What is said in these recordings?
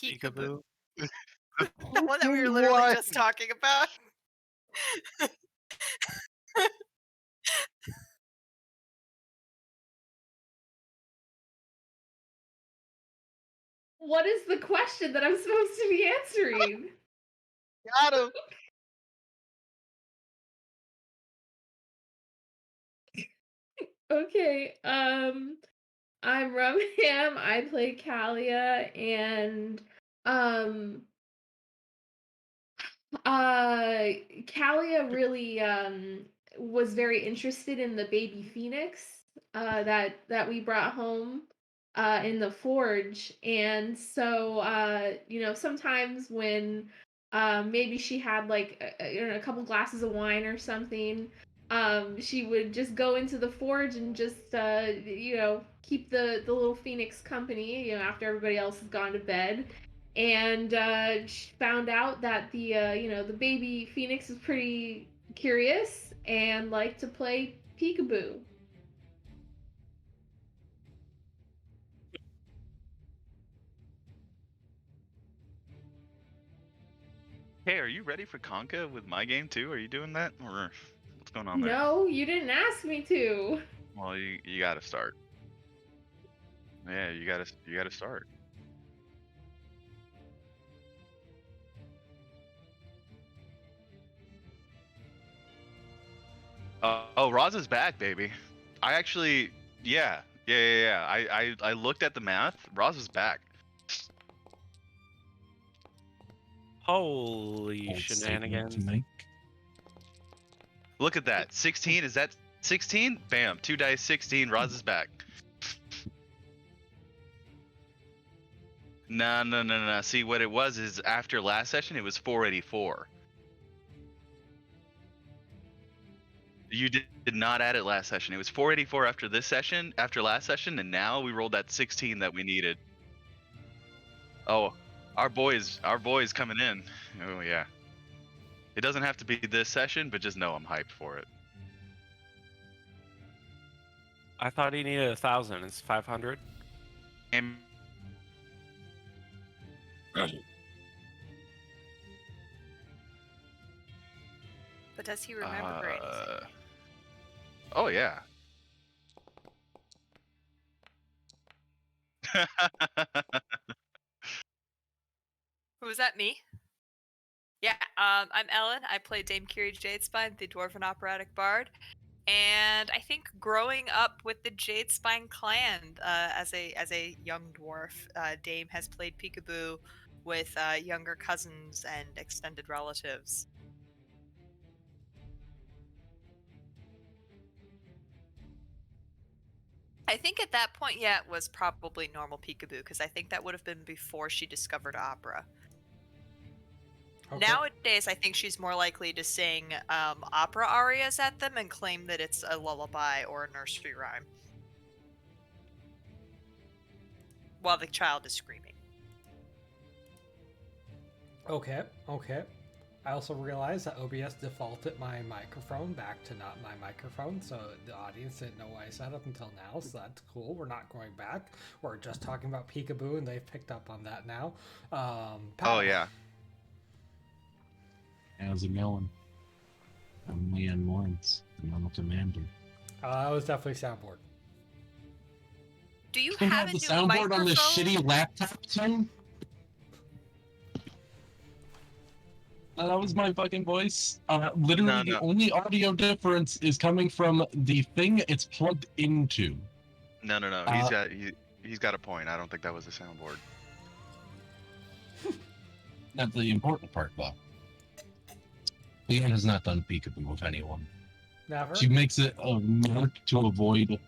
Peekaboo. The one that we were literally just talking about. What is the question that I'm supposed to be answering? Got him. Okay, I'm Rumham, I play Kalia, and, Kalia really, was very interested in the baby phoenix, that we brought home, in the forge, and so, sometimes when, maybe she had, like, a couple glasses of wine or something, she would just go into the forge and just keep the little phoenix company, after everybody else has gone to bed, and she found out that the baby phoenix is pretty curious and liked to play peekaboo. Hey, are you ready for Conka with my game too? Are you doing that, or what's going on there? No, you didn't ask me to. Well, you gotta start. Yeah, you gotta start. Oh, Roz is back, baby. I actually, yeah. I looked at the math. Roz is back. Holy Bold statement to shenanigans. make. Look at that. 16. Is that 16? Bam. 2 dice. 16. Roz is back. No. See, what it was is after last session, it was 484. You did not add it last session. It was 484 after this session, after last session, and now we rolled that 16 that we needed. Oh, our boys coming in. Oh yeah. It doesn't have to be this session, but just know I'm hyped for it. I thought he needed 1,000. It's 500. And But does he remember anything? Oh yeah. Was that me? Yeah, I'm Ellen. I play Dame Kiri Jadespine, the Dwarven Operatic Bard. And I think growing up with the Jadespine clan as a young dwarf, Dame has played peekaboo with younger cousins and extended relatives. I think at that point, yeah, it was probably normal peekaboo, because I think that would have been before she discovered opera. Okay. Nowadays, I think she's more likely to sing opera arias at them and claim that it's a lullaby or a nursery rhyme while the child is screaming. Okay. I also realized that OBS defaulted my microphone back to not my microphone, so the audience didn't know what I said up until now, so that's cool. We're not going back. We're just talking about peekaboo, and they've picked up on that now. Oh, yeah. How's it going? I'm Leanne Lawrence, the normal commander. That was definitely soundboard. Do you Can have the a new soundboard microphone? on this shitty laptop too? That was my fucking voice. Literally, the only audio difference is coming from the thing it's plugged into. No. He's got a point. I don't think that was a soundboard. That's the important part, though. Leanne has not done peekaboo with anyone. Never? She makes it a mark to avoid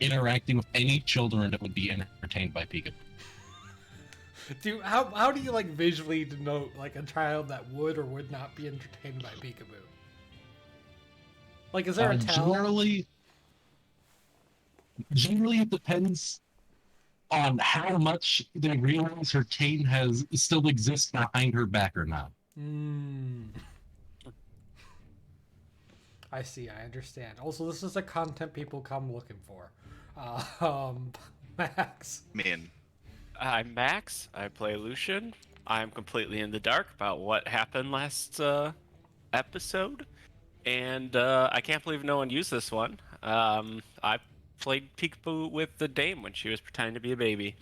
interacting with any children that would be entertained by peekaboo. Dude, how do you like visually denote like a child that would or would not be entertained by peekaboo? Like, is there a tell? Generally, it depends on how much they realize her chain still exists behind her back or not. I see. I understand. Also, this is the content people come looking for. Max. Man. I'm Max. I play Lucian. I'm completely in the dark about what happened last episode, and I can't believe no one used this one. I played peekaboo with the dame when she was pretending to be a baby,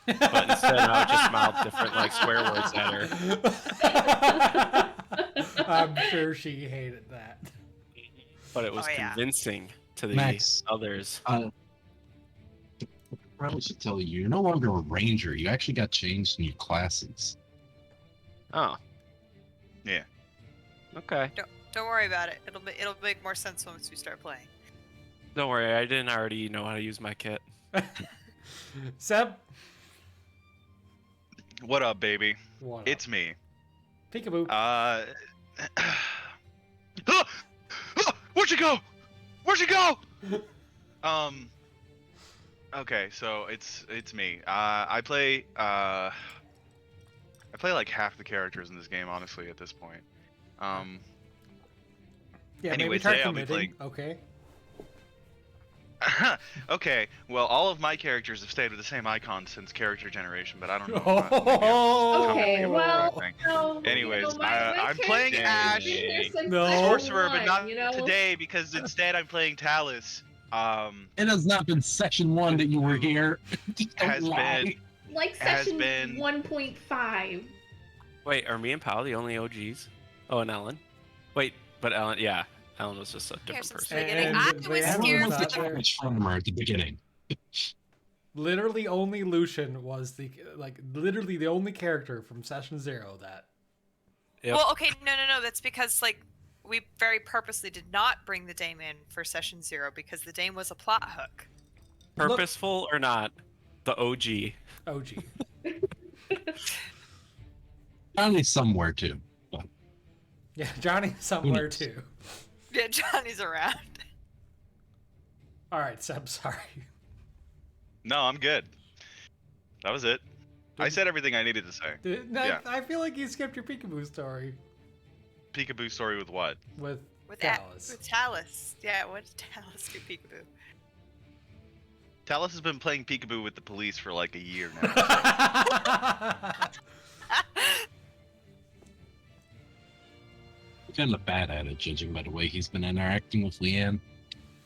but instead I would just mouth different like swear words at her. I'm sure she hated that. But it was convincing to the Max, others. I probably should tell you, you're no longer a ranger. You actually got changed in your classes. Oh. Yeah. Okay. Don't worry about it. It'll make more sense once we start playing. Don't worry, I didn't already know how to use my kit. Seb? What up, baby? What It's me. Peekaboo. Where'd you go? Where'd you go? Okay, so it's me. I play like half the characters in this game, honestly, at this point. Yeah, anyway, maybe try today I'll be committing. Okay. Okay, well, all of my characters have stayed with the same icon since character generation, but I don't know. Okay, well, anyways, my I'm playing Ash, No. sorcerer, but not you know? today because instead I'm playing Talus. It has not been session 1 that you were here. Has been like has session been- 1.5. Wait, are me and Pal the only OGs? Oh, and Ellen. Wait, but Ellen, yeah. Ellen was just a different since person. the beginning. And I they was haven't scared moved for out the there. Much from her at the beginning. Literally only Lucian was literally the only character from session 0 that. Yep. Well, okay, no. That's because we very purposely did not bring the dame in for session 0 because the dame was a plot hook. Purposeful or not, the OG. OG. Only somewhere too. Yeah, Johnny somewhere too. Yeah, Johnny's around. All right, Seb, sorry. No, I'm good. That was it. I said everything I needed to say. Yeah. I feel like you skipped your peekaboo story Peekaboo story with what? with With Dallas. With Talus. Yeah, what did Talus do peekaboo? Talus has been playing peekaboo with the police for like a year now. Kind of bad at it, judging by the way he's been interacting with Leanne,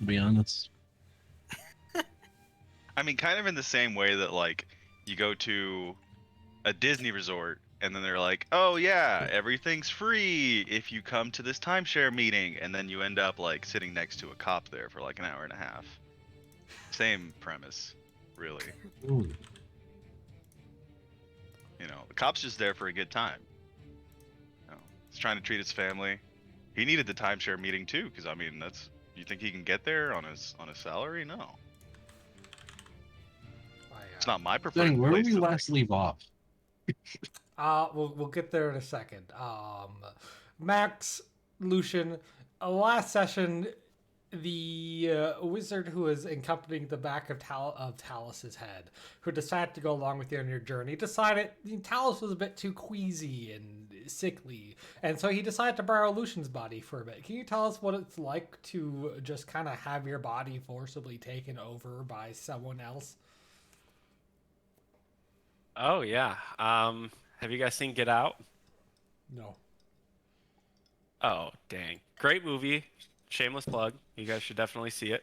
to be honest. I mean, kind of in the same way that like you go to a Disney resort and then they're like, "Oh yeah, everything's free if you come to this timeshare meeting," and then you end up like sitting next to a cop there for like an hour and a half. Same premise, really. Ooh. You know, the cop's just there for a good time. You know, he's trying to treat his family. He needed the timeshare meeting too, because I mean, that's. You think he can get there on his salary? No. It's not my preferred Dang, where place did we to last leave off? We'll get there in a second. Max, Lucian, last session, the wizard who was accompanying the back of Talus's head, who decided to go along with you on your journey, decided Talus was a bit too queasy and sickly, and so he decided to borrow Lucian's body for a bit. Can you tell us what it's like to just kind of have your body forcibly taken over by someone else? Oh yeah. Have you guys seen Get Out? No. Oh dang, great movie. Shameless plug. You guys should definitely see it.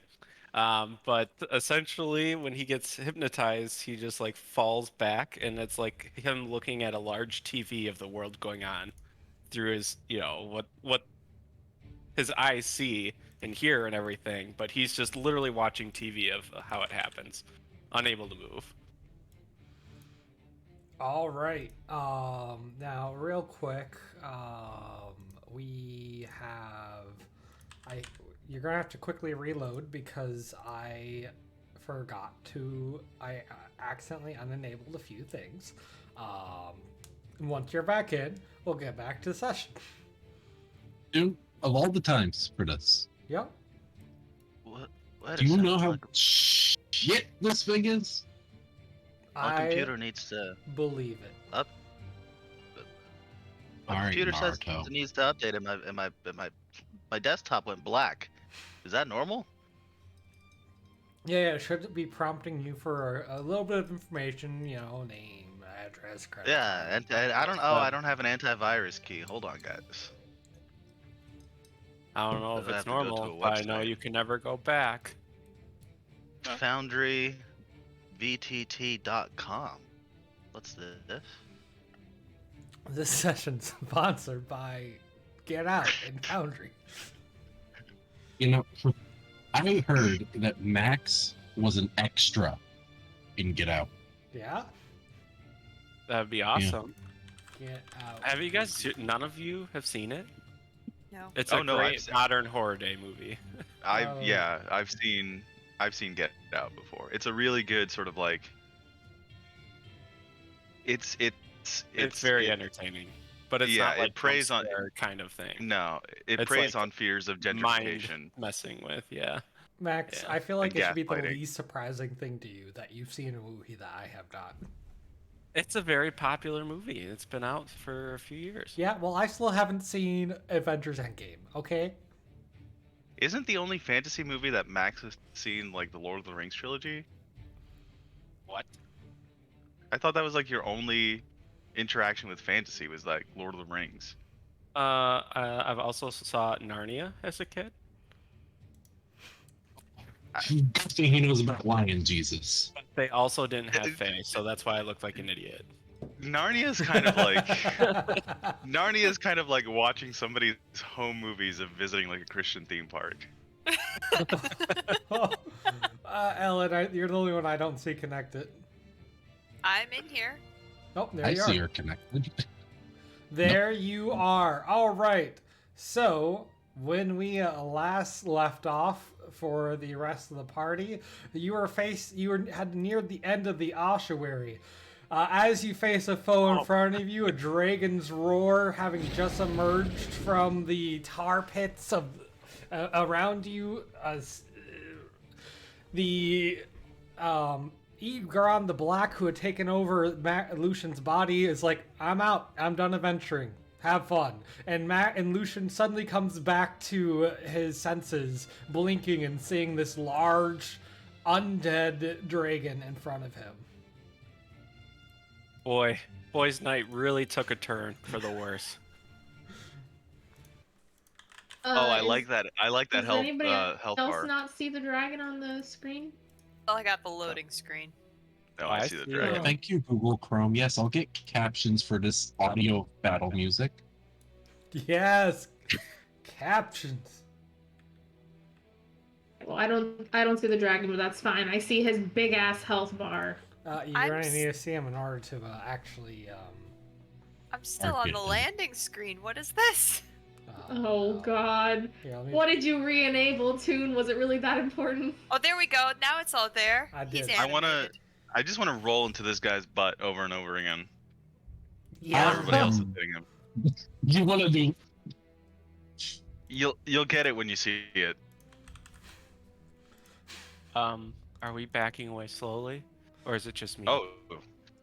But essentially, when he gets hypnotized, he just like falls back, and it's like him looking at a large TV of the world going on through his, what his eyes see and hear and everything. But he's just literally watching TV of how it happens, unable to move. All right. Now, real quick, we have. You're gonna have to quickly reload because I forgot to. I accidentally unenabled a few things. Once you're back in, we'll get back to the session. Dude, of all the times for this, Yep. What do you know how shit this thing is? My computer needs to believe it. up. My All right, computer says Naruto. it needs to update, and my desktop went black. Is that normal? Yeah, it should be prompting you for a little bit of information, name, address, credit Yeah, card. and I don't. Oh, I don't have an antivirus key. Hold on, guys. I don't know Does if I have it's to go to normal, a but I know website? you can never go back. Foundry, VTT.com. What's this? This session's sponsored by Get Out and Foundry. You know, I heard that Max was an extra in Get Out. Yeah? That'd be awesome. Get Out. Have you guys? None of you have seen it? No. It's Oh, a no, I've great seen- modern horror day movie. Oh. Yeah, I've seen Get Out before. It's a really good sort of like. It's very entertaining, but it's not like it preys on kind of thing. no, it It's preys like on fears of Mind gentrification. messing with, yeah. Max, Yeah, I feel like and it should be the gaslighting. least surprising thing to you that you've seen a movie that I have not. It's a very popular movie. It's been out for a few years. Yeah, well, I still haven't seen Avengers Endgame, okay? Isn't the only fantasy movie that Max has seen like the Lord of the Rings trilogy? What? I thought that was like your only interaction with fantasy was like Lord of the Rings. I've also saw Narnia as a kid. Good thing he knows about Lion Jesus. They also didn't have Faye, so that's why I looked like an idiot. Narnia's kind of like Narnia's kind of like watching somebody's home movies of visiting like a Christian theme park. Ellen, you're the only one I don't see connected. I'm in here. Oh, there I you see are. her connected. There you are. All right. So when we last left off for the rest of the party, you had neared the end of the ossuary. As you face a foe in front of you, a dragon's roar, having just emerged from the tar pits of around you, the Egron the Black, who had taken over Lucian's body, is like, I'm out. I'm done adventuring. Have fun. And Lucian suddenly comes back to his senses, blinking and seeing this large, undead dragon in front of him. Boys' night really took a turn for the worse. I like that. I like that Does health anybody health else bar. not see the dragon on the screen? Oh, I got the loading screen. No, I I see the see dragon. it. Thank you, Google Chrome. Yes, I'll get captions for this audio battle music. Yes, captions. Well, I don't see the dragon, but that's fine. I see his big ass health bar. You're I'm gonna s- need to see him in order to actually. I'm still on the landing screen. What is this? Oh God! Here, let me- What did you re-enable, Toon? Was it really that important? Oh, there we go. Now it's all there. I He's did. I just want to roll into this guy's butt over and over again. Yeah. While everybody else is hitting him. You want to do? You'll get it when you see it. Are we backing away slowly, or is it just me? Oh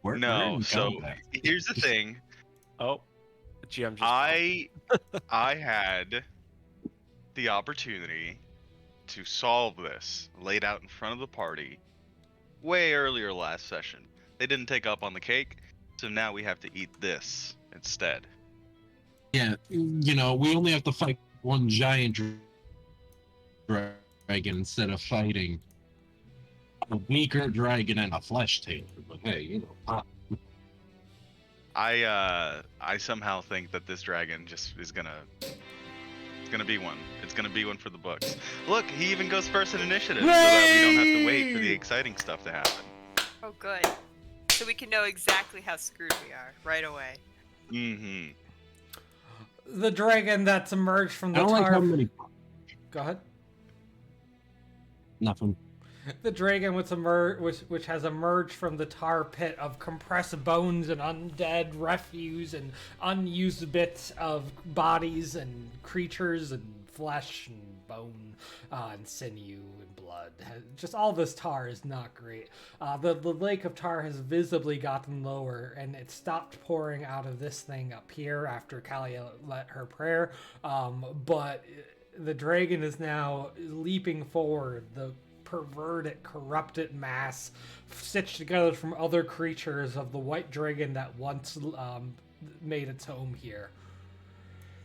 Where no! in So combat? here's the thing. Oh, the GM just. I had the opportunity to solve this laid out in front of the party way earlier last session. They didn't take up on the cake, so now we have to eat this instead. Yeah, you know, we only have to fight one giant dragon instead of fighting a weaker dragon and a Flesh Tailor. But hey, you know, I somehow think that this dragon just is gonna be one. It's gonna be one for the books. Look, he even goes first in initiative, so that we don't have to wait for the exciting stuff to happen. Oh, good. So we can know exactly how screwed we are right away. Mm-hmm. The dragon that's emerged from I the don't like tar. how many. Go ahead. Nothing. The dragon which has emerged from the tar pit of compressed bones and undead refuse and unused bits of bodies and creatures and flesh and bone and sinew and blood. Just all this tar is not great. The lake of tar has visibly gotten lower, and it stopped pouring out of this thing up here after Kalia let her prayer. But the dragon is now leaping forward. The perverted, corrupted mass stitched together from other creatures of the white dragon that once made its home here.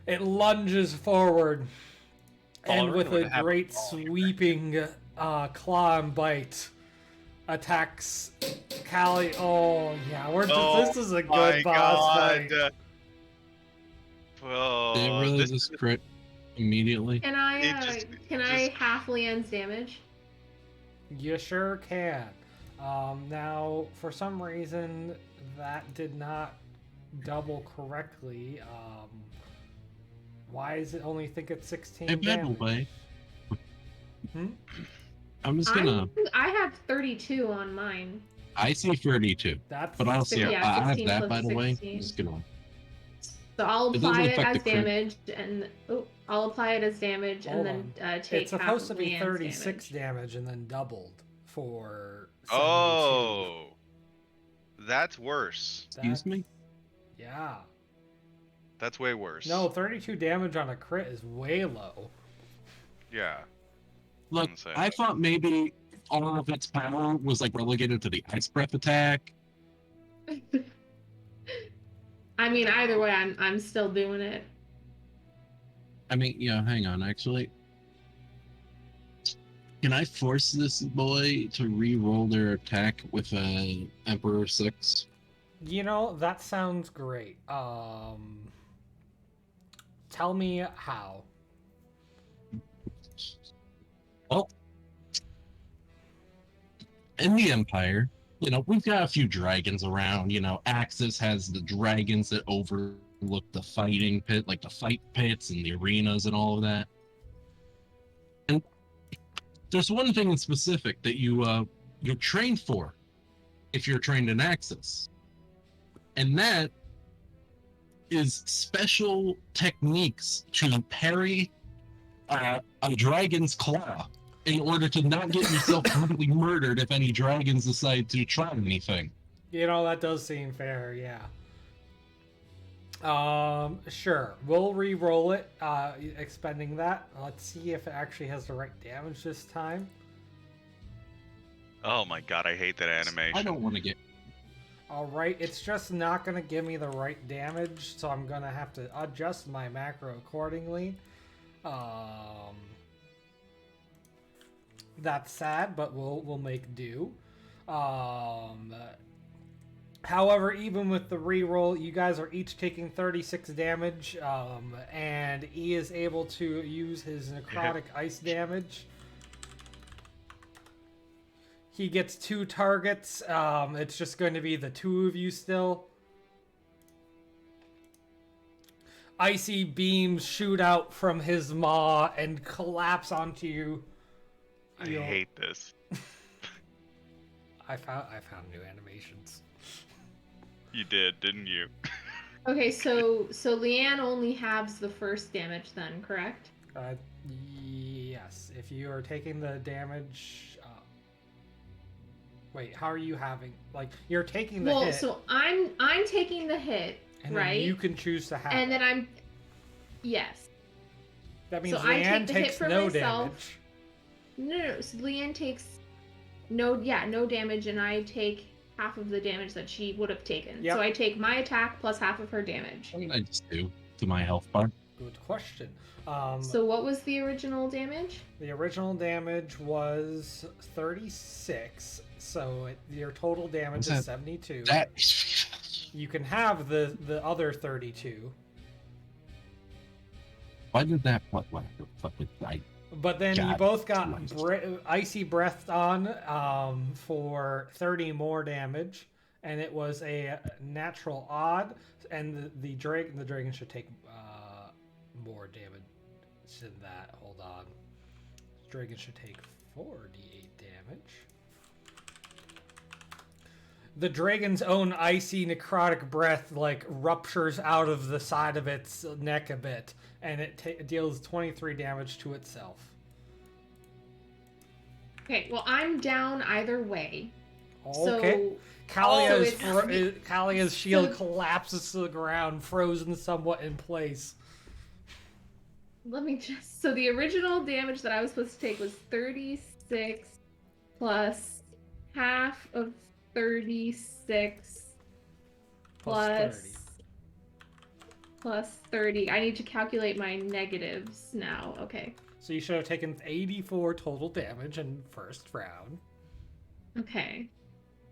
It lunges forward, and with a great sweeping claw and bite, attacks Callie. Oh yeah, this is a good boss fight. They really just crit immediately. Can I half Leanne's damage? You sure can. Now, for some reason, that did not double correctly. Why does it only think it's 16 damage? I'm just gonna... I have 32 on mine. I see 32. But I'll see. Yeah, I have 16 that, plus by the way. 16. I'm just gonna... So I'll apply it as the crit. damage, and I'll apply it as damage, and then take. It's supposed to be Leanne's 36 damage and then doubled for. 72. Oh, that's worse. Excuse me? Yeah. That's way worse. No, 32 damage on a crit is way low. Yeah. Look, I thought maybe all of its power was like relegated to the ice breath attack. I mean, either way, I'm still doing it. I mean, yeah, hang on, actually. Can I force this boy to re-roll their attack with a Emperor 6? You know, that sounds great. Tell me how. Well, in the Empire, you know, we've got a few dragons around. You know, Axis has the dragons that overlook the fighting pit, like the fight pits and the arenas and all of that. And there's one thing in specific that you're trained for if you're trained in Axis. And that is special techniques to parry a dragon's claw in order to not get yourself completely murdered if any dragons decide to try anything. You know, that does seem fair, yeah. Sure. We'll re-roll it, expending that. Let's see if it actually has the right damage this time. Oh my god, I hate that animation. I don't want to get... Alright, it's just not going to give me the right damage, so I'm going to have to adjust my macro accordingly. That's sad, but we'll make do. However, even with the reroll, you guys are each taking 36 damage, and he is able to use his necrotic ice damage. He gets 2 targets. It's just going to be the 2 of you still. Icy beams shoot out from his maw and collapse onto you. I hate this. I found new animations. You did, didn't you? Okay, so Leanne only halves the first damage then, correct? Yes. If you are taking the damage... Wait, how are you having... Like, you're taking the hit... Well, so I'm taking the hit, and right? Then you can choose to have and it. then I'm... Yes. That means so Leanne takes no damage. No, so Leanne takes no damage, and I take half of the damage that she would have taken. Yep. So I take my attack plus half of her damage. What did I just do to my health bar? Good question. So what was the original damage? The original damage was 36, so your total damage is 72. You can have the other 32. Why did that... What? But then you both got icy breath on for 30 more damage, and it was a natural odd, and the dragon should take more damage than that. Hold on. The dragon should take 48 damage. The dragon's own icy necrotic breath ruptures out of the side of its neck a bit, and it deals 23 damage to itself. Okay, well, I'm down either way. Okay. Kalia's shield collapses to the ground, frozen somewhat in place. Let me just... So the original damage that I was supposed to take was 36 plus half of 36 Plus 30. plus 30. I need to calculate my negatives now. Okay. So you should have taken 84 total damage in first round. Okay.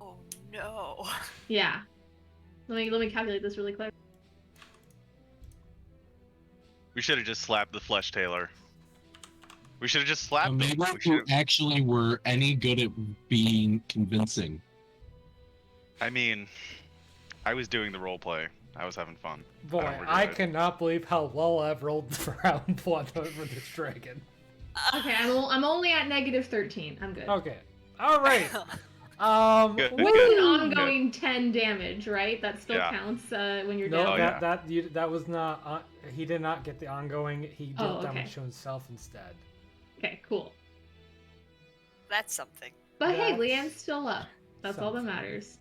Oh no. Yeah. Let me calculate this really quick. We should have just slapped the Flesh Tailor. We should have just slapped him. Maybe We if you should've- actually were any good at being convincing. I mean, I was doing the role play. I was having fun. Boy, don't regret I it. cannot believe how well I've rolled for round one over this dragon. Okay, I'm only at negative 13. I'm good. Okay. All right. Good, woo! This good. is an ongoing 10 damage, right? That still Yeah. counts when you're No, down. Oh, that was not. He did not get the ongoing. He did Oh, okay. damage to himself instead. Okay, cool. That's something. But hey, That's Leanne's still up. That's all that something. matters.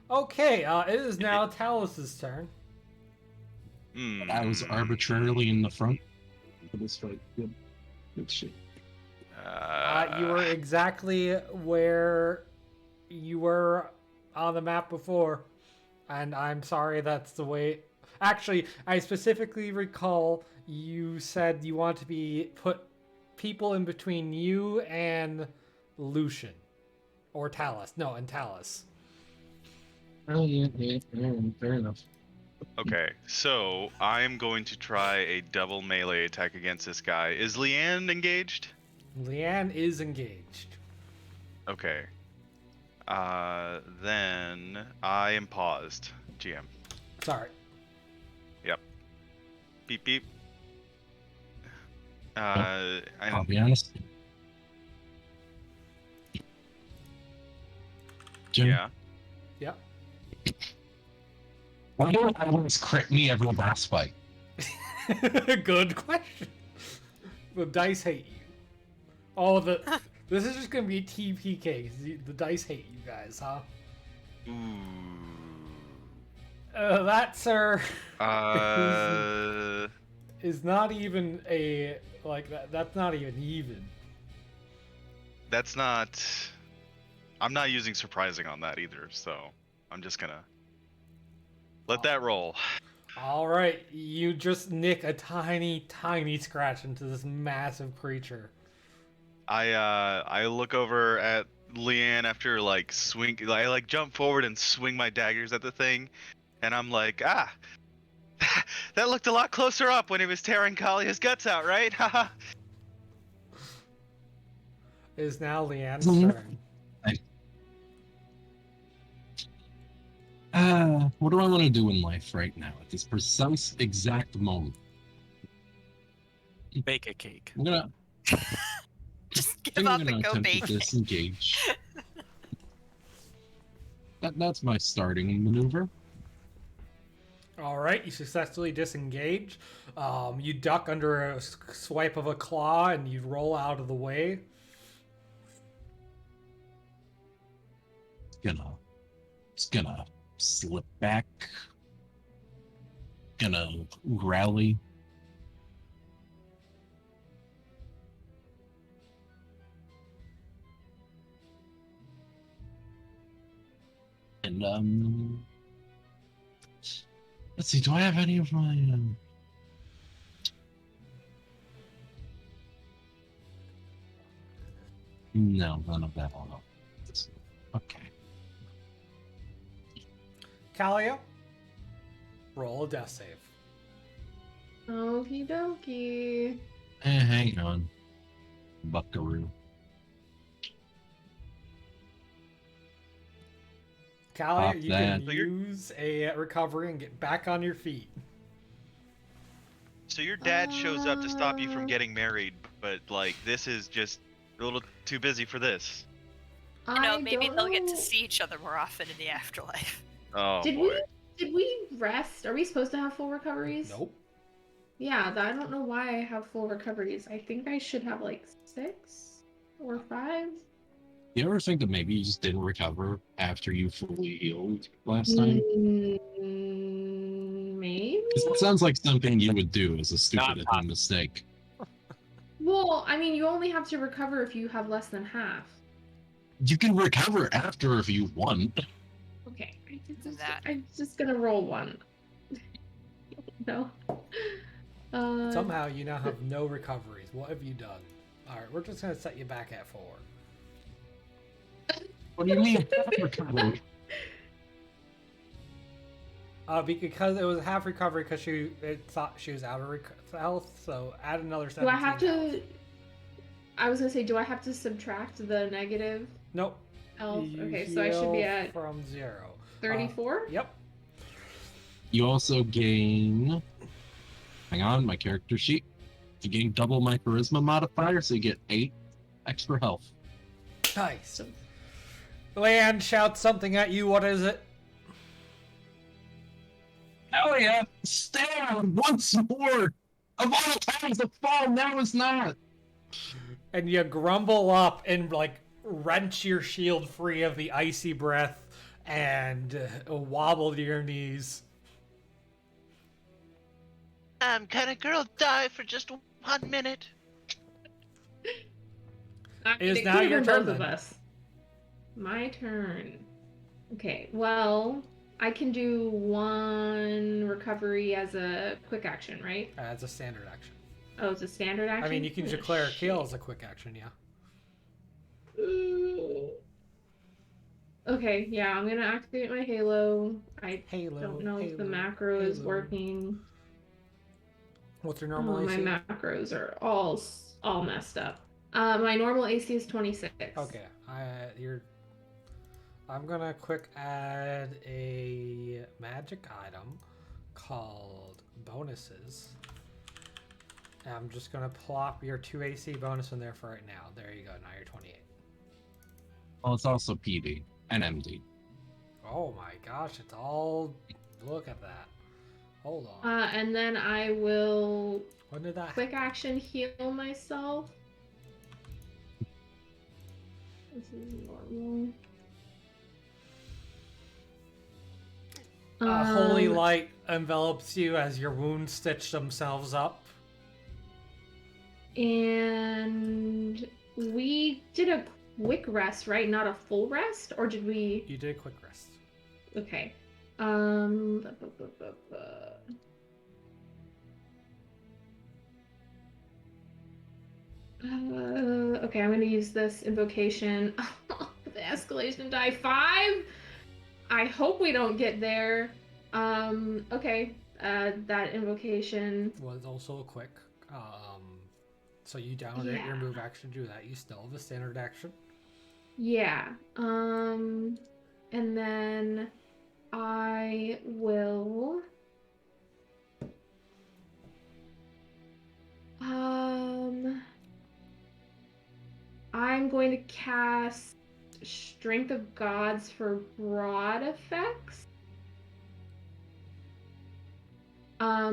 Okay. It is now Talus's turn. I was arbitrarily in the front for this fight. Good shit. You were exactly where you were on the map before, and I'm sorry that's the way. Actually, I specifically recall you said you want to put people in between you and Lucian, or Talus. No, and Talus. Oh yeah, fair enough. Okay, so I am going to try a double melee attack against this guy. Is Leanne engaged? Leanne is engaged. Okay. Then I am paused. GM. Sorry. Beep beep. I'll I'm, be honest. Jim, yeah. Yep. why do I always crit me every boss fight? Good question. The dice hate you. Oh, this is just gonna be TPK. 'Cause the dice hate you guys, huh? Ooh. That, sir, Uh. is not even a like that. That's not even. That's not. I'm not using surprising on that either, so I'm just gonna let that roll. All right, you just nick a tiny scratch into this massive creature. I look over at Leanne after like I like jump forward and swing my daggers at the thing, and I'm like, that looked a lot closer up when he was tearing Kalia's guts out, right? Haha. It is now Leanne's Mhm. turn. What do I want to do in life right now at this precise exact moment? Bake a cake. I'm gonna Just give think up I'm gonna and go attempt bake to it. disengage. That's my starting maneuver. All right, you successfully disengage. You duck under a swipe of a claw, and you roll out of the way. It's gonna slip back. Gonna rally. And let's see. Do I have any of my? No, none of that. All okay. Kalia, roll a death save. Okie dokie. Hang on, Buckaroo. Kalia, Pop you can that. use a recovery and get back on your feet. So your dad shows up to stop you from getting married, but like this is just a little too busy for this. You know, I maybe don't they'll get to know- see each other more often in the afterlife. Oh Did boy. did we rest? Are we supposed to have full recoveries? Nope. Yeah, I don't know why I have full recoveries. I think I should have like 6 or 5. You ever think that maybe you just didn't recover after you fully healed last time? Maybe. 'Cause that sounds like something you would do as a stupid Not mistake. Well, I mean, you only have to recover if you have less than half. You can recover after if you want. Okay. That. I'm just gonna roll one. No. Somehow you now have no recoveries. What have you done? Alright, we're just gonna set you back at 4. What do you mean recover? Because it was half recovery because it thought she was out of health, so add another 17 Do I have health. to? I was gonna say, do I have to subtract the negative Nope. health? You Okay, so I should be heal at from 0. 34. Yep. You also gain. Hang on, my character sheet. You gain double my charisma modifier, so you get 8 extra health. Nice. Leanne shouts something at you. What is it? Hell yeah! Stand once more! Of all times to fall, now is not! And you grumble up and like wrench your shield free of the icy breath and wobble to your knees. Can a girl die for just 1 minute? I It is it now could've your been turn, both of then. us. My turn. Okay, well, I can do 1 recovery as a quick action, right? As a standard action. Oh, it's a standard action? I mean, you can Oh, declare a kill shit. as a quick action, yeah. Ooh. Okay, yeah, I'm gonna activate my halo. I Halo. don't know if the Halo, macro is Halo. working. What's your Oh, normal my AC? macros are all messed up. My normal AC is 26. Okay, I'm gonna quick add a magic item called bonuses. And I'm just gonna plop your 2 AC bonus in there for right now. There you go. Now you're 28. Well, it's also PD and MD. Oh my gosh! It's all. Look at that. Hold on. And then I will When did that? quick action heal myself. This is normal. Holy light envelops you as your wounds stitch themselves up. And we did a quick rest, right? Not a full rest, or did we? You did a quick rest. Okay. Okay, I'm gonna use this invocation. The escalation die 5. I hope we don't get there. Okay. That invocation. Was also a quick. So you downgrade your Yeah. move action to do that. You still have a standard action. Yeah. And then I will. I'm going to cast Strength of Gods for broad effects.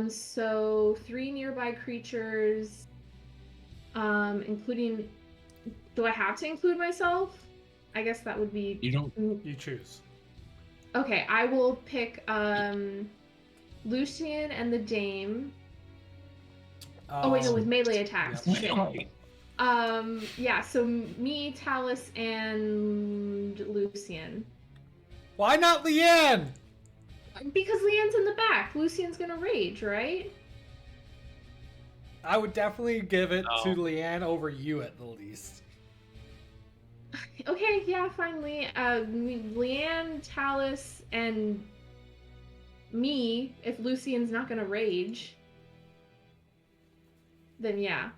So 3 nearby creatures, including. Do I have to include myself? I guess that would be. You don't. You choose. Okay, I will pick Lucian and the Dame. Oh wait, no, with melee attacks. Yep. Shit. Yeah, so me, Talus, and Lucian. Why not Leanne? Because Leanne's in the back. Lucian's gonna rage, right? I would definitely give it to No. Leanne over you at the least. Okay, yeah, fine. Leanne, Talus, and me. If Lucian's not gonna rage, then yeah.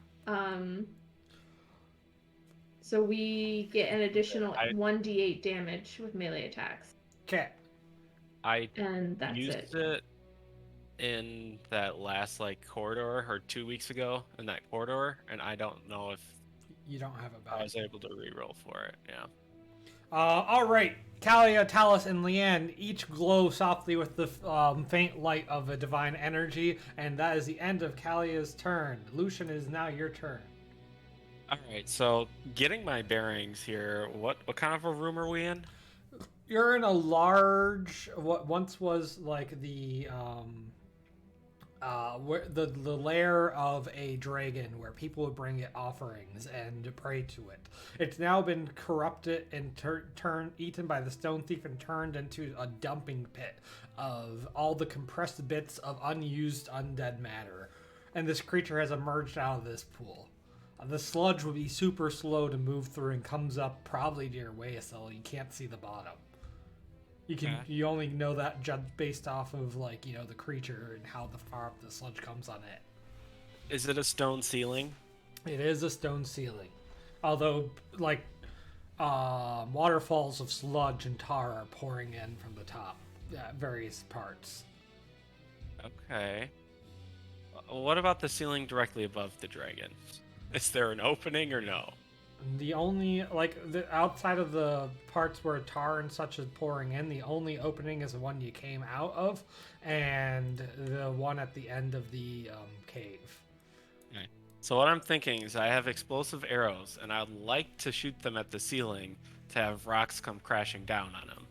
So we get an additional 1d8 damage with melee attacks, Okay. I and that's used it in that last like corridor or 2 weeks ago in that corridor, and I don't know if You don't have it I back. was able to reroll for it. Yeah. All right. Kalia, Talus, and Leanne each glow softly with the faint light of a divine energy, and that is the end of Kalia's turn. Lucian, it is now your turn. All right. So getting my bearings here, what kind of a room are we in? You're in a large, what once was like the where the lair of a dragon where people would bring it offerings and pray to it. It's now been corrupted and turned eaten by the stone thief and turned into a dumping pit of all the compressed bits of unused undead matter. And this creature has emerged out of this pool. The sludge would be super slow to move through and comes up probably to your waist, so you can't see the bottom. You only know that just based off of the creature and how far up the sludge comes on it. Is it a stone ceiling? It is a stone ceiling, although waterfalls of sludge and tar are pouring in from the top at various parts. Okay. What about the ceiling directly above the dragon? Is there an opening or no? The only outside of the parts where tar and such is pouring in, the only opening is the one you came out of, and the one at the end of the cave. Okay. So what I'm thinking is I have explosive arrows, and I'd like to shoot them at the ceiling to have rocks come crashing down on them.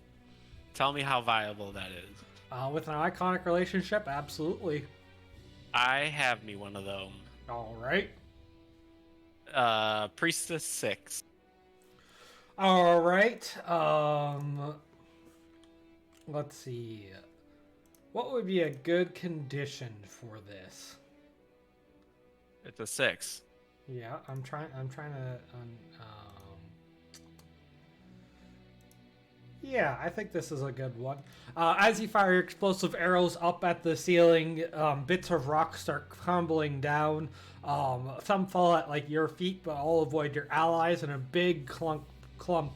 Tell me how viable that is. With an iconic relationship, absolutely. I have me one of them. All right. Priestess 6. All right. Let's see. What would be a good condition for this? It's a 6. Yeah, I'm trying to. Yeah, I think this is a good one. As you fire your explosive arrows up at the ceiling, bits of rock start crumbling down. Some fall at your feet, but all avoid your allies, and a big clump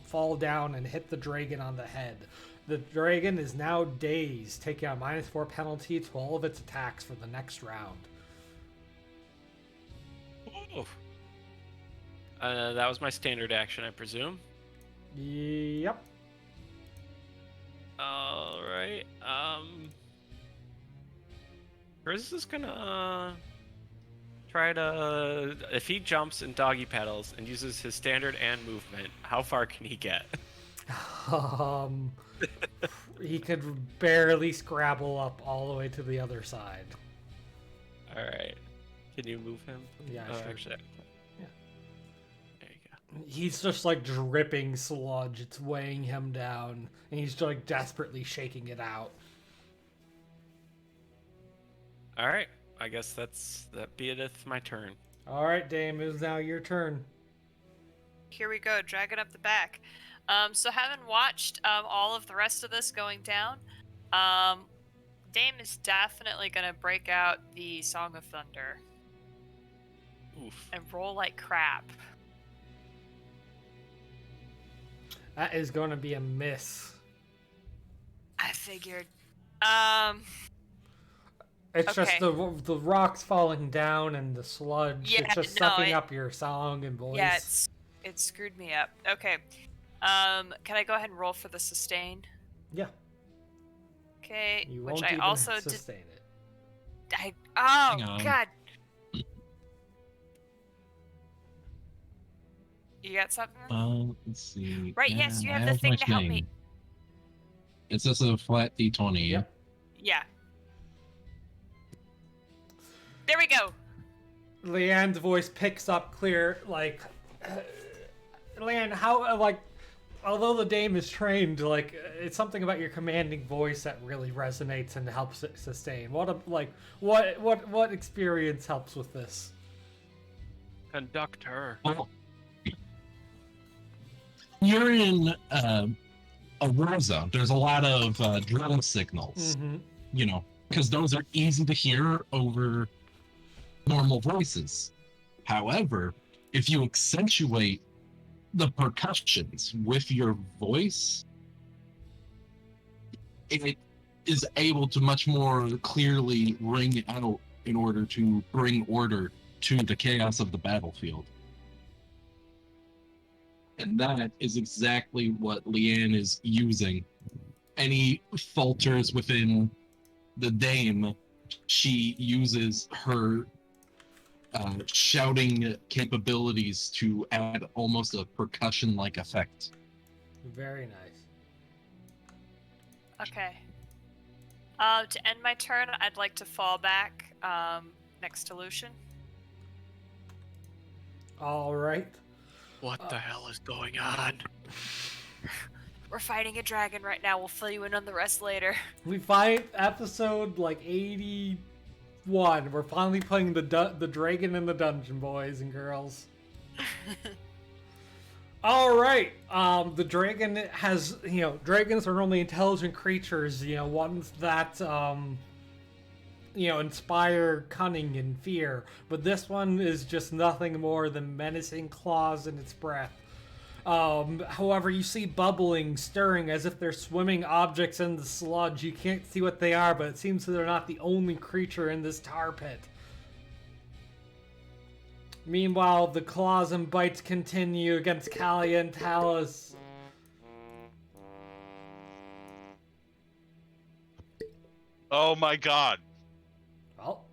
fall down and hit the dragon on the head. The dragon is now dazed, taking a -4 penalty to all of its attacks for the next round. Oh. That was my standard action, I presume. Yep. All right. Chris is gonna try to. If he jumps and doggy paddles and uses his standard and movement, how far can he get? He could barely scrabble up all the way to the other side. All right. Can you move him? Yeah, Oh, sure. actually, Yeah. there you go. He's just dripping sludge. It's weighing him down, and he's desperately shaking it out. All right. I guess that beateth my turn. All right, Dame, it is now your turn. Here we go, dragging up the back. So having watched all of the rest of this going down, Dame is definitely gonna break out the Song of Thunder Oof. and roll like crap. That is going to be a miss. I figured. It's just Okay. the rocks falling down and the sludge. Yeah, it's just no, sucking up your song and voice. Yeah, it screwed me up. Okay. Can I go ahead and roll for the sustain? Yeah, Okay, you which won't I even also did. sustain it. Hang Oh on. God. You got something? Let's see. Right, yes, you I have the thing my to help me. thing. It's just a flat d20. Yeah. Yep. Yeah. There we go. Leanne's voice picks up clear, Leanne, how, although the Dame is trained, it's something about your commanding voice that really resonates and helps it sustain. What experience helps with this? Conductor. Well, you're in a war zone. There's a lot of drill signals, Mm-hmm. Because those are easy to hear over normal voices. However, if you accentuate the percussions with your voice, it is able to much more clearly ring out in order to bring order to the chaos of the battlefield. And that is exactly what Leanne is using. Any falters within the Dame, she uses her shouting capabilities to add almost a percussion-like effect. Very nice. Okay. To end my turn, I'd like to fall back next to Lucian. All right. What the hell is going on? We're fighting a dragon right now. We'll fill you in on the rest later. We fight episode like 81. We're finally playing the dragon in the dungeon, boys and girls. All right. The dragon has, dragons are normally intelligent creatures, ones that, inspire cunning and fear. But this one is just nothing more than menacing claws in its breath. However, you see bubbling, stirring, as if they're swimming objects in the sludge. You can't see what they are, but it seems that they're not the only creature in this tar pit. Meanwhile, the claws and bites continue against Kalia and Talus. Oh my god. Well,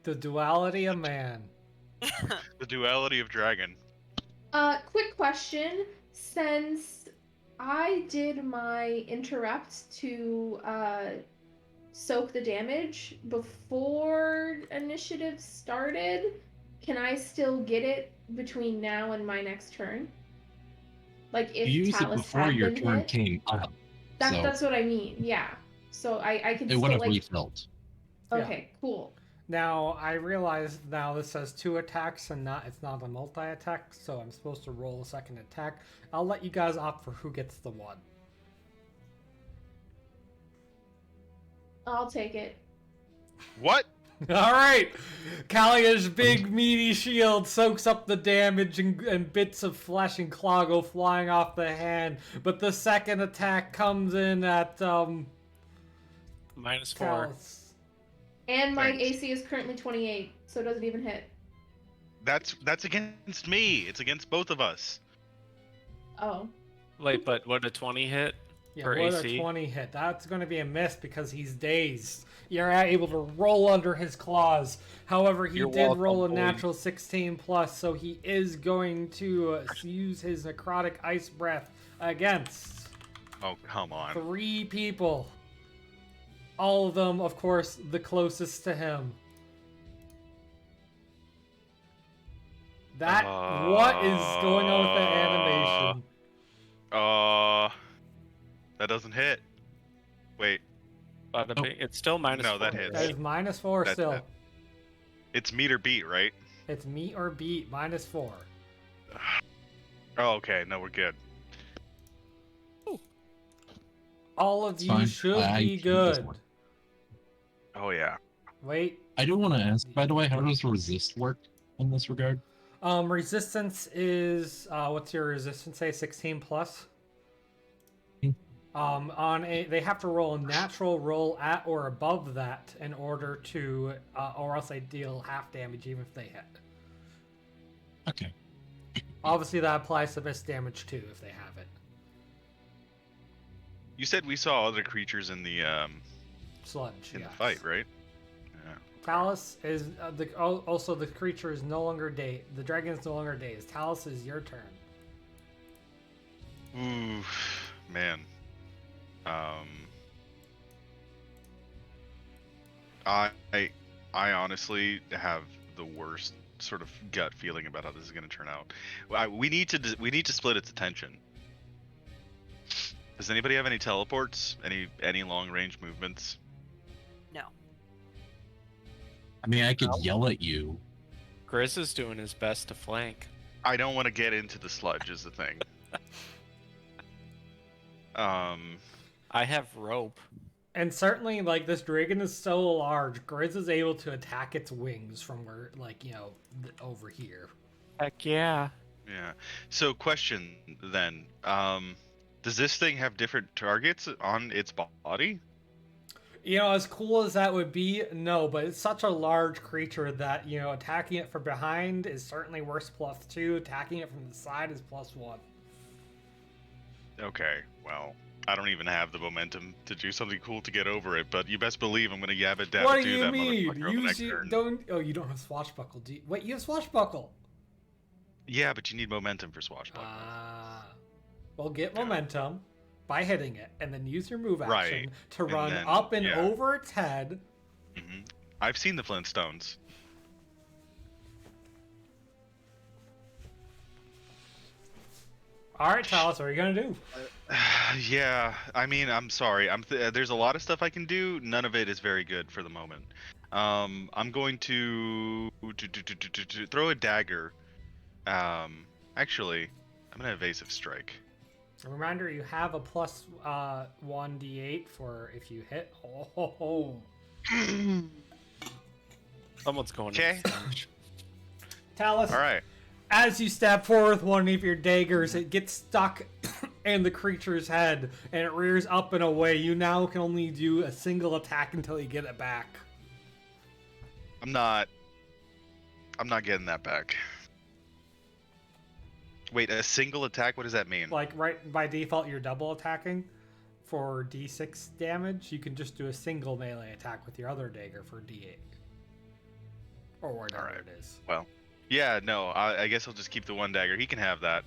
the duality of man. The duality of dragon. Quick question. Since I did my interrupt to soak the damage before initiative started, can I still get it between now and my next turn? Like if You used it Talus before had your been turn hit? came up. So That's what I mean. Yeah. So I can it still would have like. refilled. Okay. Cool. Now, I realize now this says 2 attacks and it's not a multi-attack, so I'm supposed to roll a second attack. I'll let you guys opt for who gets the one. I'll take it. What? All right, Kalia's big meaty shield soaks up the damage and bits of flesh and claw go flying off the hand. But the second attack comes in at -4. Talus. And my Thanks. AC is currently 28, so it doesn't even hit. That's against me. It's against both of us. Oh. Wait, but would a 20 hit? Yeah, For with AC? a 20 hit. That's going to be a miss because he's dazed. You're able to roll under his claws. However, he You're did welcome, roll a boy. natural 16 plus, so he is going to use his necrotic ice breath against Oh, come on. 3 people. All of them, of course, the closest to him. What is going on with that animation? That doesn't hit. Wait, Bada bing. It's still -4. No, that hits. That is -4 That's still. it. It's meet or beat, right? It's meet or beat, -4. Oh, okay. No, we're good. All of It's you fine. should I be can do this good. one. Oh yeah. Wait. I do want to ask, by the way, how does resist work in this regard? Resistance is what's your resistance say? 16 plus. They have to roll a natural roll at or above that in order to, or else they deal half damage even if they hit. Okay. Obviously, that applies to miss damage too if they have it. You said we saw other creatures in the Sludge. in yes. the fight, right? Yeah. Talus is also the creature is no longer dazed. The dragon is no longer dazed. Talus is your turn. Ooh, man. I honestly have the worst sort of gut feeling about how this is going to turn out. We need to split its attention. Does anybody have any teleports? Any long range movements? No. I mean, I could yell at you. Grizz is doing his best to flank. I don't want to get into the sludge is the thing. I have rope. And certainly, like, this dragon is so large, Grizz is able to attack its wings from where, like, over here. Heck yeah. Yeah. So question then, does this thing have different targets on its body? As cool as that would be, no, but it's such a large creature that, attacking it from behind is certainly worth +2. Attacking it from the side is +1. Okay, well, I don't even have the momentum to do something cool to get over it, but you best believe I'm gonna yab it down What to do do you that mean? motherfucker on the next turn. You don't have swashbuckle, do you? Wait, you have swashbuckle. Yeah, but you need momentum for swashbuckling. Well, get Yeah. momentum by hitting it, and then use your move action Right, to and run then- up and yeah. over its head. hmm I've seen the Flintstones. All right, Talos, what are you gonna do? Yeah, I mean, I'm sorry. There's a lot of stuff I can do. None of it is very good for the moment. I'm going to throw a dagger. Actually, I'm gonna evasive strike. A reminder: you have a plus 1d8 for if you hit. Oh. Someone's going. Okay. Talos, All right. as you stab forward with one of your daggers, it gets stuck in the creature's head and it rears up and away. You now can only do a single attack until you get it back. I'm not getting that back. Wait, a single attack? What does that mean? Like, right by default, you're double attacking for d6 damage. You can just do a single melee attack with your other dagger for d8. Or whatever Alright. it is. Well, yeah, no, I guess I'll just keep the one dagger. He can have that.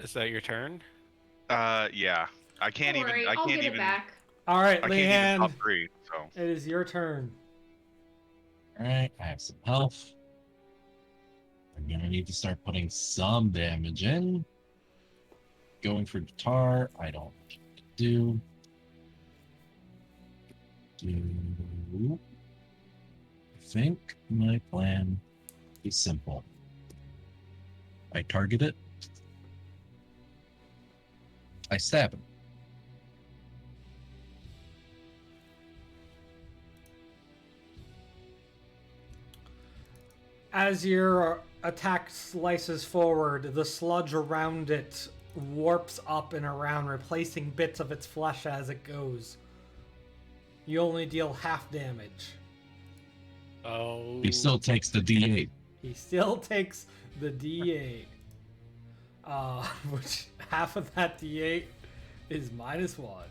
Is that your turn? Yeah. I can't Don't worry, even. I I'll can't get even. it back. All right, I can't even Leanne, top 3. So. it is your turn. All right, I have some health. I'm gonna need to start putting some damage in. Going for guitar, I don't do. I think my plan is simple. I target it. I stab him. As your attack slices forward, the sludge around it warps up and around, replacing bits of its flesh as it goes. You only deal half damage. Oh. He still takes the D8. He still takes the D8. Which half of that D8 is -1.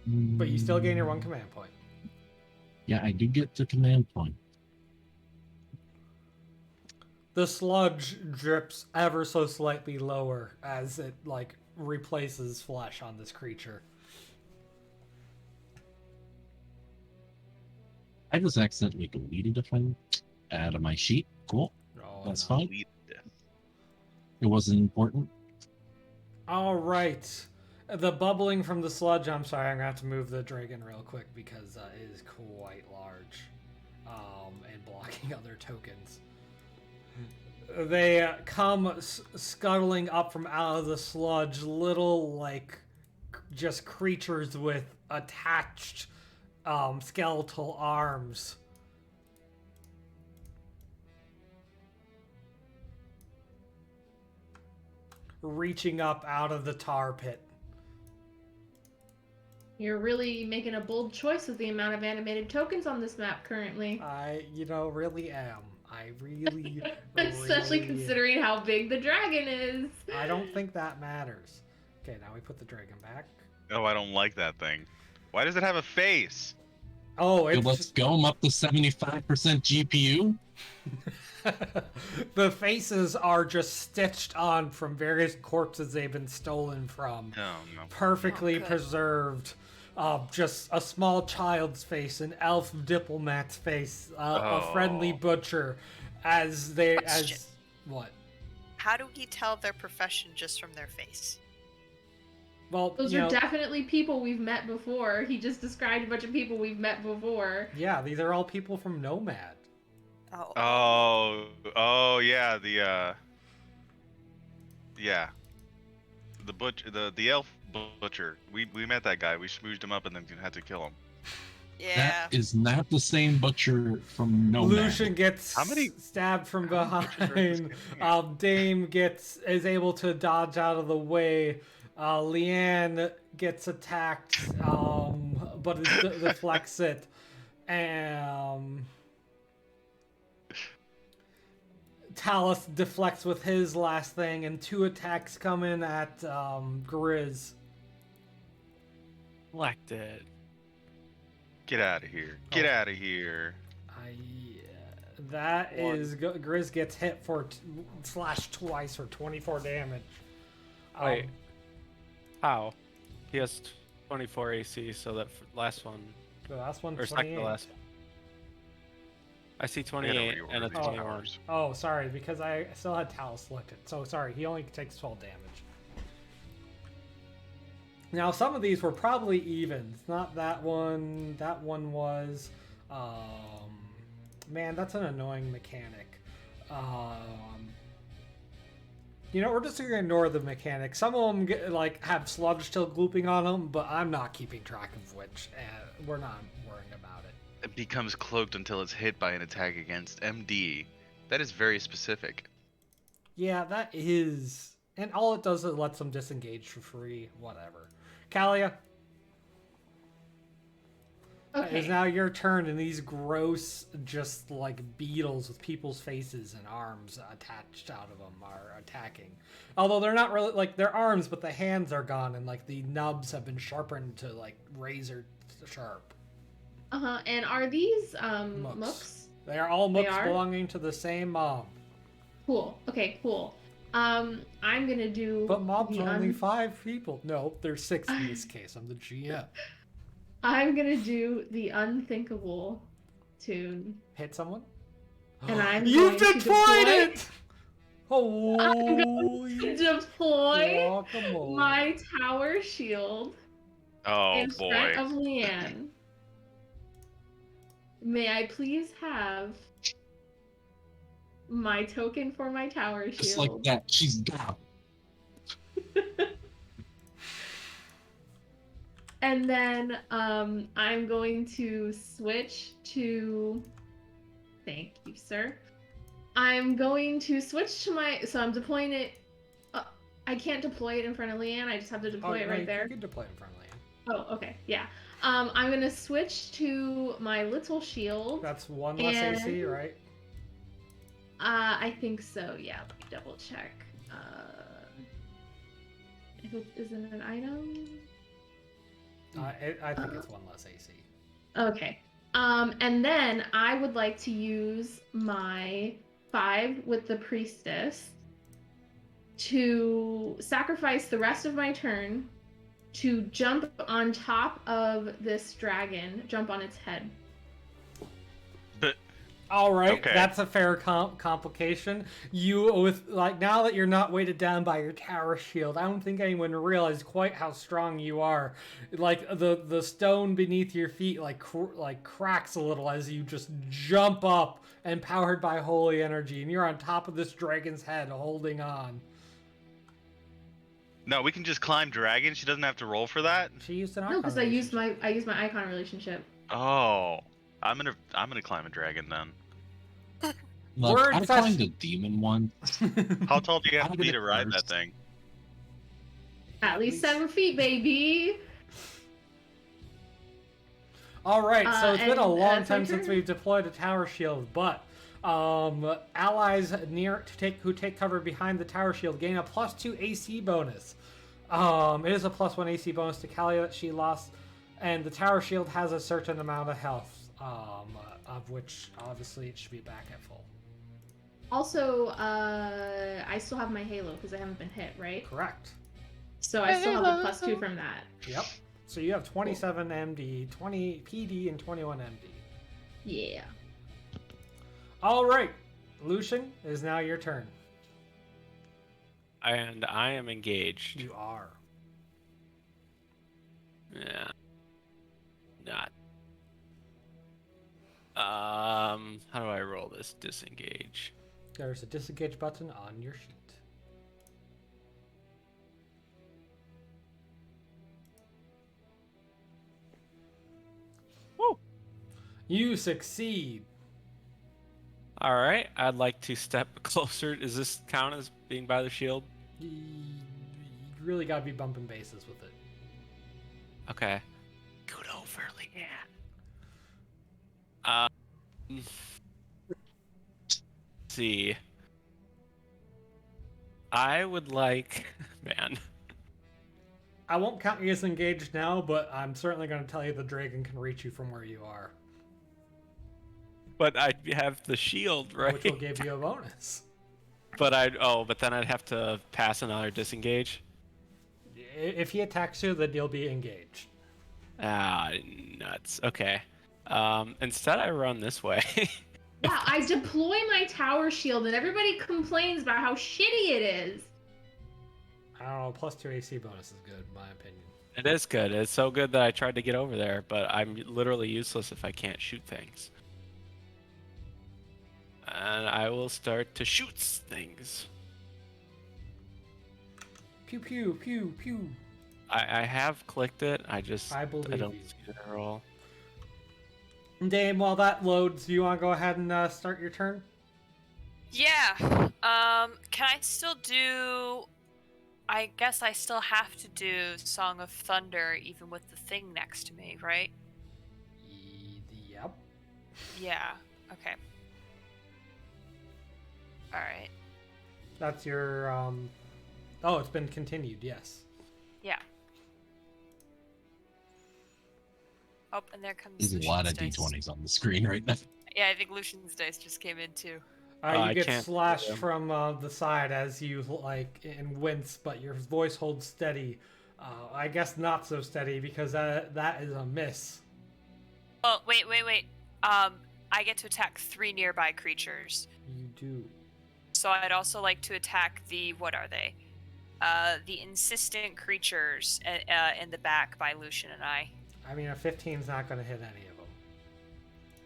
But you still gain your 1 command point. Yeah, I do get the command point. The sludge drips ever so slightly lower as it, like, replaces flesh on this creature. I just accidentally deleted a file out of my sheet. Cool. Oh, That's no. fine. It wasn't important. All right. The bubbling from the sludge, I'm sorry, I'm going to have to move the dragon real quick because it is quite large and blocking other tokens. They come scuttling up from out of the sludge, little, like, just creatures with attached skeletal arms. Reaching up out of the tar pit. You're really making a bold choice with the amount of animated tokens on this map currently. I, really am. I really, Especially really- considering how big the dragon is. I don't think that matters. Okay, now we put the dragon back. Oh, I don't like that thing. Why does it have a face? Oh, Good, it's let's go. I'm up to 75% GPU. the faces are just stitched on from various corpses they've been stolen from. Oh no. Perfectly Oh, good. preserved. Just a small child's face, an elf diplomat's face, a friendly Oh. butcher, Question. What? How do we tell their profession just from their face? Well, Those are definitely people we've met before. He just described a bunch of people we've met before. yeah, these are all people from Nomad. Oh. Oh, yeah, the elf butcher. We met that guy. We smooshed him up and then had to kill him. Yeah. That is not the same butcher from Nomad. Lucian gets How many- stabbed from how many butchers are in this behind. game? Dame is able to dodge out of the way. Leanne gets attacked, but it deflects it. Talus deflects with his last thing, and 2 attacks come in at Grizz. Black dead. Get out of here. Get out of here. That One. is Grizz gets hit for slash twice for 24 damage. Wait. How? He has 24 AC, so that last one, The last one, or second to 28. last one. I see I gotta 28 and a reorder these 21. powers. Oh, sorry, because I still had Tal selected. So sorry, he only takes 12 damage. Now some of these were probably even. It's not that one. That one was. Man, that's an annoying mechanic. You know, we're just gonna ignore the mechanic. Some of them have sludge still glooping on them, but I'm not keeping track of which. We're not worrying about it. It becomes cloaked until it's hit by an attack against MD. That is very specific. Yeah, that is. And all it does is it lets them disengage for free. Whatever. Kalia, it is Okay. now your turn, and these gross, just like beetles with people's faces and arms attached out of them are attacking. Although they're not really like their arms, but the hands are gone, and like the nubs have been sharpened to like razor sharp. And are these Mooks. mooks? They are all They mooks are? belonging to the same mob. Cool. Okay, cool. I'm gonna do But mobs the are only 5 people. No, there's 6 in this case. I'm the GM. I'm gonna do the unthinkable to Hit someone? And I'm You've going to deployed deploy- it! Holy deploy guacamole. my tower shield Oh in boy. front of Leanne. May I please have my token for my tower shield? Just like that, she's got And then I'm going to switch to. Thank you, sir. I'm going to switch to my. So I'm deploying it. I can't deploy it in front of Leanne. I just have to deploy it right there. You can deploy in front of Leanne. Oh, okay, yeah. I'm gonna switch to my little shield. That's 1 less AC, And- right? I think so. Yeah. Let me double check. If it isn't an item. I think it's 1 less AC. Okay. And then I would like to use my 5 with the priestess to sacrifice the rest of my turn to jump on top of this dragon, jump on its head. All right, Okay. that's a fair complication. You with like now that you're not weighted down by your tower shield, I don't think anyone realized quite how strong you are. Like the stone beneath your feet like cracks a little as you just jump up and powered by holy energy, and you're on top of this dragon's head holding on. No, we can just climb dragons. She doesn't have to roll for that. She used an No, icon because I used relationship. my icon relationship. Oh, I'm gonna climb a dragon then. Look, Word I fest- climbed a demon one. How tall do you have I'll to be get to it ride that first. thing? At least 7 feet, baby. All right, so it's been a and long that's my time since turn. we've deployed a tower shield, but allies who take cover behind the tower shield gain a +2 AC bonus. It is a +1 AC bonus to Kalia that she lost, and the tower shield has a certain amount of health, of which obviously it should be back at full. Also, I still have my halo because I haven't been hit, right? Correct. So I still have the +2 from that. Yep. So you have 27 MD, 20 PD, and 21 MD. Yeah. All right, Lucian, it is now your turn. And I am engaged. You are. Yeah. Not. How do I roll this disengage? There's a disengage button on your sheet. Woo! You succeed. All right, I'd like to step closer. Does this count as being by the shield? You really gotta be bumping bases with it. Okay. Good over, Leanne. Let's see. I would like, man. I won't count you as engaged now, but I'm certainly going to tell you the dragon can reach you from where you are. But I have the shield, right? which will give you a bonus. But then I'd have to pass another disengage. If he attacks you, then you'll be engaged. Ah, nuts. Okay. Instead I run this way. Yeah, I deploy my tower shield and everybody complains about how shitty it is. I don't know, +2 AC bonus is good, in my opinion. It is good. It's so good that I tried to get over there, but I'm literally useless if I can't shoot things. And I will start to shoot things. Pew pew pew pew. I have clicked it. I believe don't you. see it at all. Dame, while that loads, do you want to go ahead and start your turn? Yeah. Can I still do? I guess I still have to do Song of Thunder, even with the thing next to me, right? Yep. Yeah. Okay. All right. That's your Oh, it's been continued. Yes. Yeah. Oh, and there comes. There's a lot of Lucian's dice. d20s on the screen right now. Yeah, I think Lucian's dice just came in too. You I get can't slashed see them. from the side as you and wince, but your voice holds steady. I guess not so steady because that is a miss. Oh, wait. I get to attack 3 nearby creatures. You do. So I'd also like to attack what are they? The insistent creatures in the back by Lucian and I. I mean, a 15 is not going to hit any of them.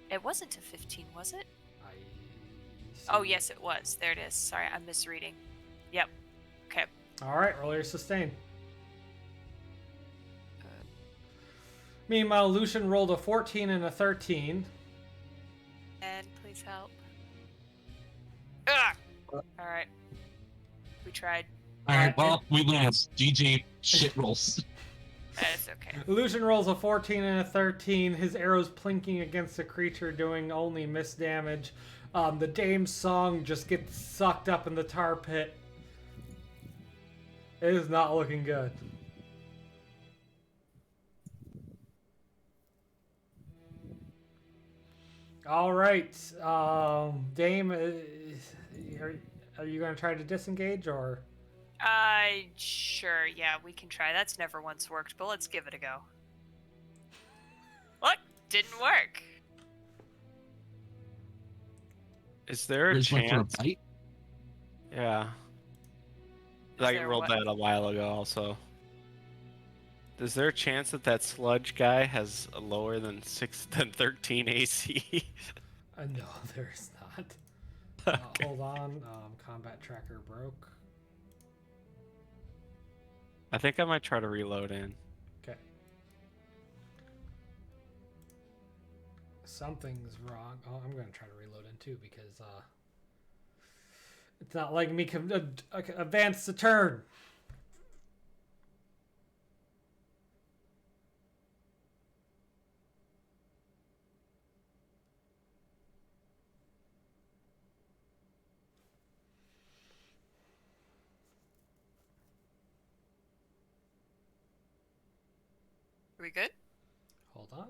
It wasn't a 15, was it? I see. Oh, yes, it was. There it is. Sorry, I'm misreading. Yep. Okay. All right, roll your sustain. Meanwhile, Lucian rolled a 14 and a 13. And please help. Ugh! Alright. We tried. Alright, well, we lost. GG shit rolls. That is okay. Lucian rolls a 14 and a 13. His arrows plinking against the creature, doing only miss damage. The dame's song just gets sucked up in the tar pit. It is not looking good. All right, Dame, are you going to try to disengage or? Sure, yeah, we can try. That's never once worked, but let's give it a go. What? Didn't work. Is there a Here's one for a chance? bite. Yeah. Is I there rolled what? that a while ago also. Is there a chance that sludge guy has a lower than 13 AC? No, there's not. Okay. Hold on, combat tracker broke. I think I might try to reload in. Okay. Something's wrong. Oh, I'm going to try to reload in too because it's not letting me advance the turn. Are we good? Hold on.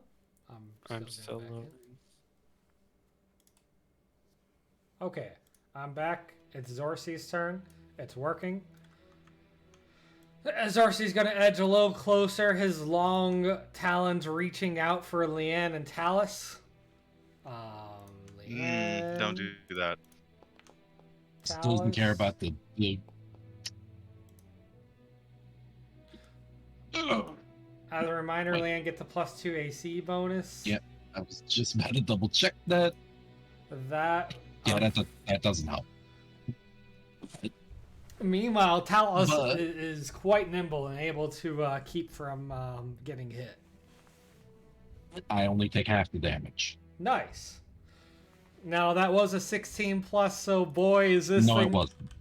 I'm still getting back in. loading. Okay, I'm back. It's Xorsi's turn. It's working. Xorsi's gonna edge a little closer, his long talons reaching out for Leanne and Talus. Leanne, Don't do that. Still doesn't care about the As a reminder, Wait. Leanne gets a +2 AC bonus. Yep. I was just about to double check that. That. Yeah, that doesn't help. Meanwhile, Talus But- is quite nimble and able to keep from getting hit. I only take half the damage. Nice. Now that was a 16 plus, so boy is this No, thing. it wasn't.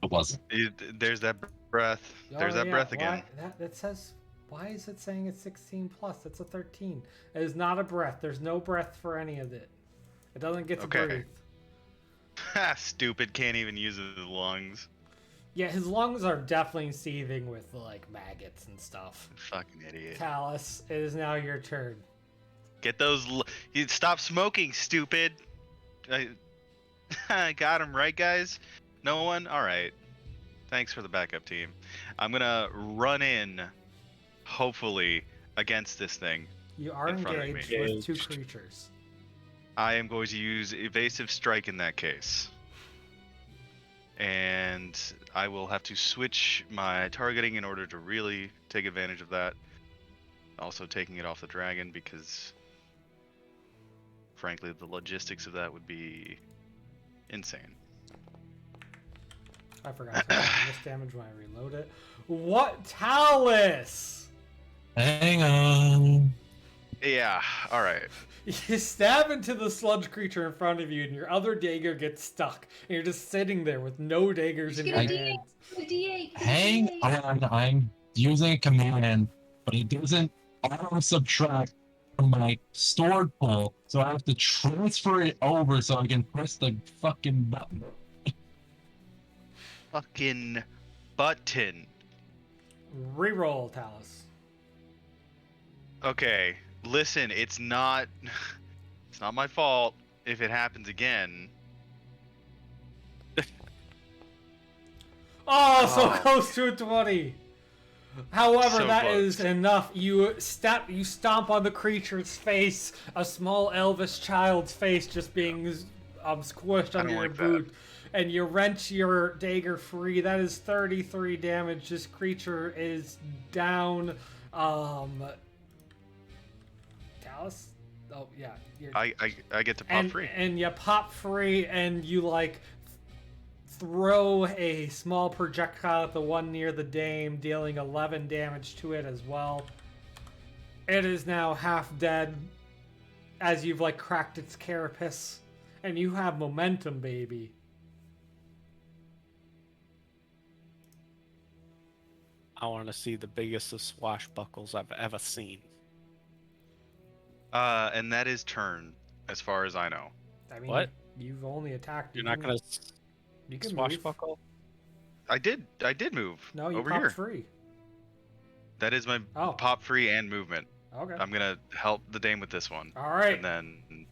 It wasn't. There's that breath. There's Oh, that yeah, breath again. That says. Why is it saying it's 16 plus? It's a 13. It is not a breath. There's no breath for any of it. It doesn't get to Okay. breathe. Ha! Stupid. Can't even use his lungs. Yeah, his lungs are definitely seething with like maggots and stuff. Fucking idiot. Talus, it is now your turn. Get those. You stop smoking, stupid. I got him right, guys. No one. All right. Thanks for the backup team. I'm gonna run in, hopefully, against this thing. You are in front of engaged me. with 2 creatures. I am going to use evasive strike in that case. And I will have to switch my targeting in order to really take advantage of that. Also taking it off the dragon because, frankly, the logistics of that would be insane. I forgot to add this damage when I reload it. What Talus? Hang on. Yeah, alright. You stab into the sludge creature in front of you, and your other dagger gets stuck. And you're just sitting there with no daggers in Get your a D8. hands. Get a D8. Get a Hang D8. on. I'm using a command, but it doesn't auto subtract from my stored pull, so I have to transfer it over so I can press the fucking button. Fucking button. Reroll, Talus. Okay, listen, it's not my fault if it happens again. Oh, so Oh. close to a 20. However, So that close. is enough. You stomp on the creature's face, a small elvish child's face just being squished I under don't your like that. boot, and you wrench your dagger free. That is 33 damage. This creature is down. Talus? Oh yeah. I get to pop and, free. And you pop free, and you like throw a small projectile at the one near the dame, dealing 11 damage to it as well. It is now half dead, as you've like cracked its carapace, and you have momentum, baby. I want to see the biggest of swashbuckles I've ever seen. And that is turn, as far as I know. I mean, What? You've only attacked. You're not gonna You can move. swashbuckle? I did move No, you over popped here. free. That is my Oh. pop free and movement. Okay. I'm gonna help the dame with this one. All right. And then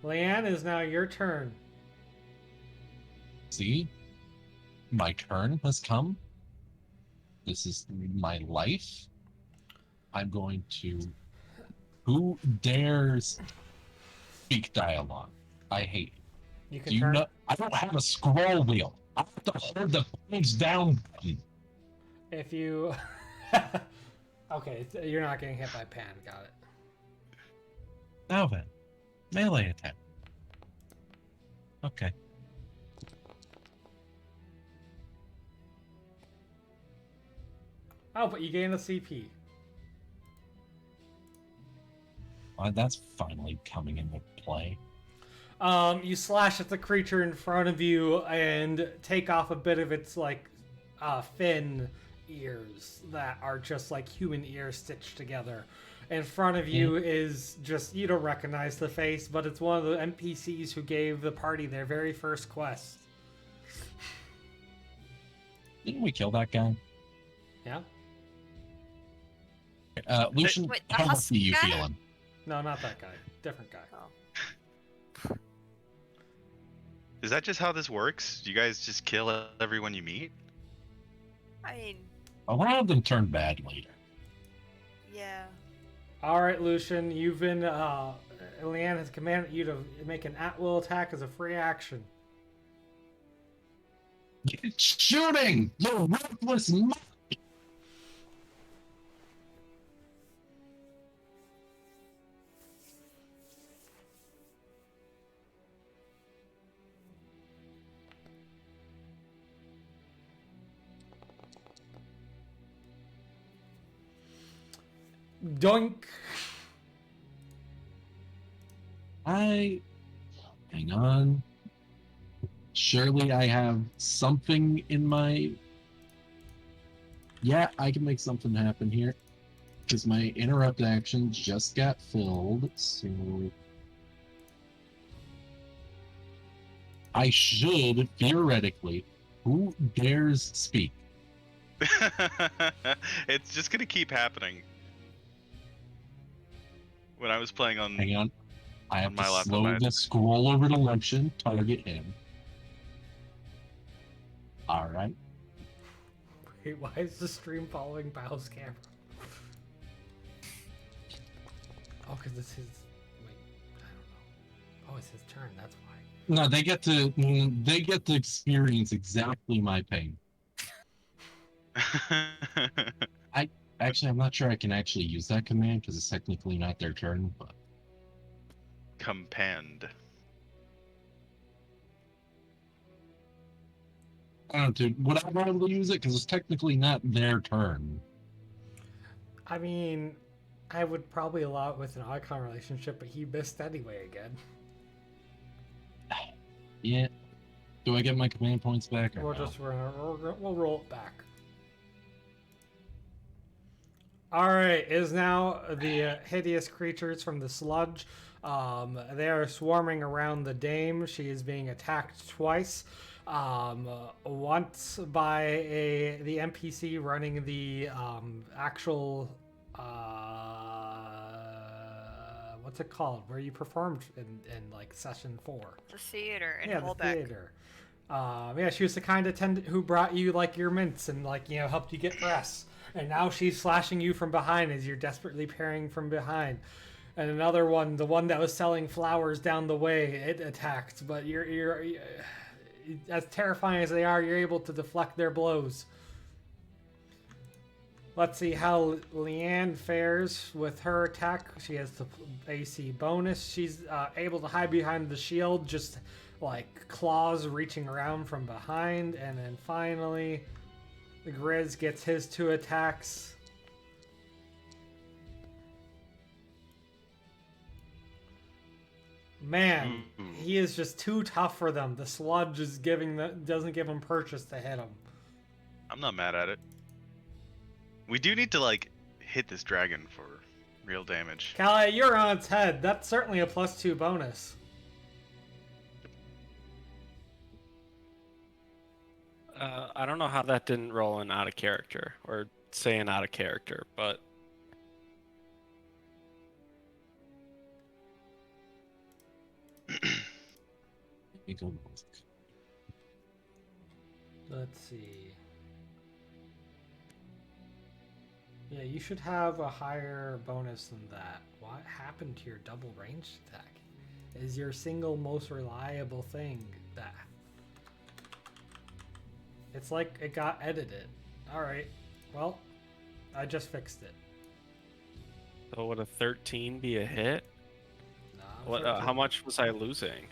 Leanne, is now your turn. See? My turn has come. This is my life. I'm going to... Who dares speak dialogue? I hate it. You can Do you turn. know? I don't have a scroll wheel. I have to hold the page down button. If you. Okay, you're not getting hit by pan. Got it. Now then, melee attack. Okay. Oh, but you gain a CP. That's finally coming into play. You slash at the creature in front of you and take off a bit of its like fin ears that are just like human ears stitched together. In front of you is just, you don't recognize the face, but it's one of the NPCs who gave the party their very first quest. Didn't we kill that guy? Yeah? Lucian, Wait, the how husk are you guy? feeling? No, not that guy. Different guy. Oh. is that just how this works? You guys just kill everyone you meet? I mean, A lot of them turn bad later. yeah. Alright, Lucian, you've been, Leanne has commanded you to make an at-will attack as a free action. Get shooting! You ruthless mother! Doink! Hang on. Surely I have something in my... Yeah, I can make something happen here. Because my interrupt action just got filled, so... I should, theoretically, who dares speak? It's just gonna keep happening. when I was playing on. Hang on. I have On to my laptop, slow I- the scroll over to Luncheon, target him. Alright. Wait, why is the stream following Bao's camera? Oh, because it's his. Wait, I don't know. Oh, it's his turn. That's why. No, they get to experience exactly my pain. Actually, I'm not sure I can actually use that command because it's technically not their turn, but Compend. I don't know, dude. Would I be able to use it? Because it's technically not their turn. I mean, I would probably allow it with an icon relationship, but he missed anyway again. Yeah. Do I get my command points back? Or We'll roll it back. Alright, is now the hideous creatures from the sludge. They are swarming around the dame. She is being attacked twice. Once by the NPC running the actual what's it called? Where you performed in like session 4. The theater in Yeah, Holbeck. the theater. Yeah, she was the kind attendant who brought you like your mints and like helped you get dressed. And now she's slashing you from behind as you're desperately parrying from behind. And another one, the one that was selling flowers down the way, it attacked. But you're as terrifying as they are, you're able to deflect their blows. Let's see how Leanne fares with her attack. She has the AC bonus. She's able to hide behind the shield, just like claws reaching around from behind. And then finally, the Grizz gets his 2 attacks. Man, he is just too tough for them. The sludge is doesn't give him purchase to hit him. I'm not mad at it. We do need to like hit this dragon for real damage. Calais, you're on its head. That's certainly a +2 bonus. I don't know how that didn't roll in out of character or say an out of character, but Let's see. Yeah, you should have a higher bonus than that. What happened to your double range attack? Is your single most reliable thing that? It's like it got edited. Alright. Well, I just fixed it. so would a 13 be a hit? Nah, What? 13. How much was I losing?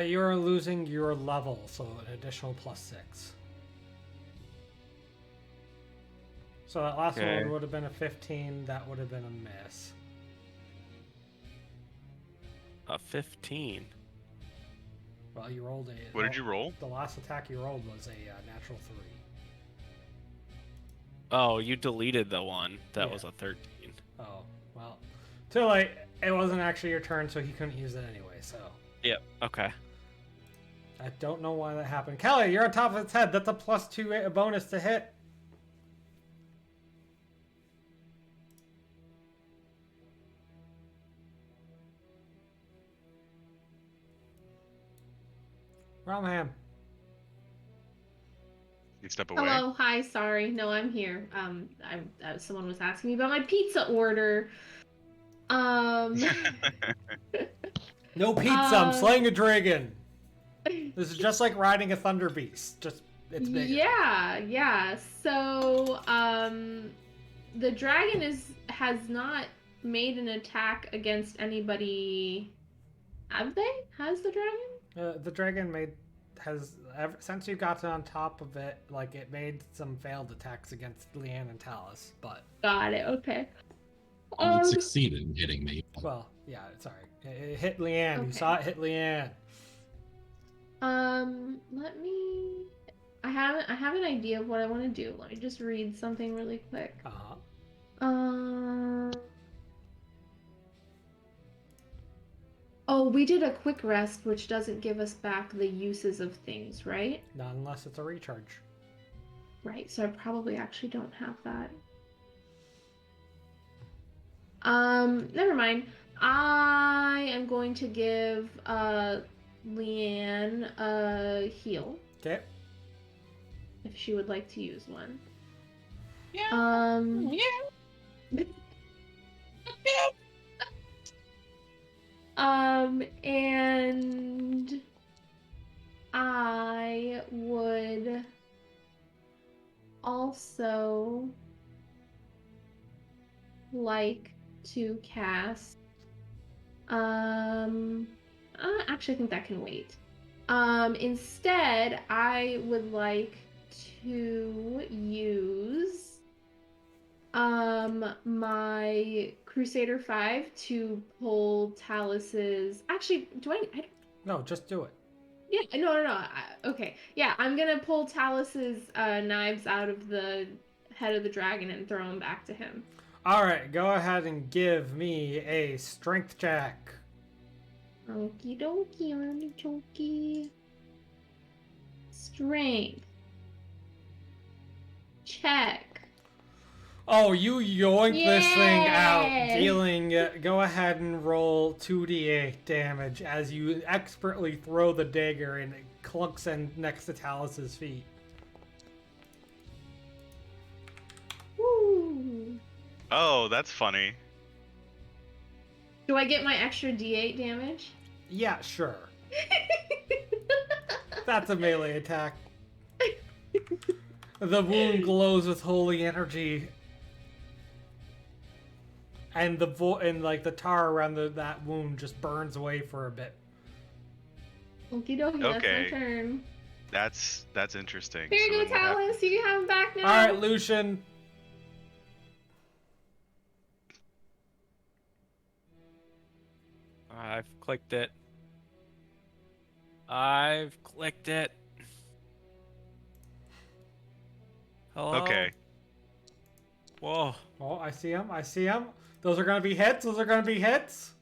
You're losing your level, so an additional +6. So that last Okay. one would have been a 15. That would have been a miss. A 15. Well, you rolled a. What did you roll? The last attack you rolled was a natural 3. Oh, you deleted the one that Yeah. was a 13. Oh, well. Too late. It wasn't actually your turn, so he couldn't use it anyway, so. Yep. Okay. I don't know why that happened. Kelly, you're on top of its head. That's a +2 bonus to hit. Romham. You step away. Hello, hi, sorry. No, I'm here. Someone was asking me about my pizza order. No pizza, I'm slaying a dragon. This is just like riding a thunder beast. Just it's bigger. Yeah. So, the dragon has not made an attack against anybody. Have they? Has the dragon? The dragon since you got on top of it, like it made some failed attacks against Leanne and Talus, but Got it. Okay. It succeeded in hitting me. well, yeah, sorry, it hit Leanne. You Okay. saw it hit Leanne. Let me. I have an idea of what I want to do. Let me just read something really quick. Oh, we did a quick rest, which doesn't give us back the uses of things, right? Not unless it's a recharge. Right, so I probably actually don't have that. Never mind. I am going to give Leanne a heal Okay. if she would like to use one. Yeah. And I would also like to cast actually I think that can wait. Instead I would like to use my Crusader 5 to pull Talus's actually I don't No, just do it. yeah, no. Okay. Yeah, I'm gonna pull Talus's knives out of the head of the dragon and throw them back to him. All right, go ahead and give me a strength check. Okie dokie, artichoke. Strength. Check. Oh, you yoink this thing out, Yay! dealing. Go ahead and roll 2d8 damage as you expertly throw the dagger and it clunks in next to Talus's feet. Woo. Oh, that's funny. Do I get my extra D8 damage? Yeah, sure. That's a melee attack. The wound glows with holy energy, and the tar around that wound just burns away for a bit. Okie dokie, Okay. that's my turn. That's interesting. Here you So go, then what hap- Talus. You can have him back now. All right, Lucian. I've clicked it. I've clicked it. Hello? Okay. Whoa. Oh, I see him. I see him. Those are gonna be hits. Those are gonna be hits.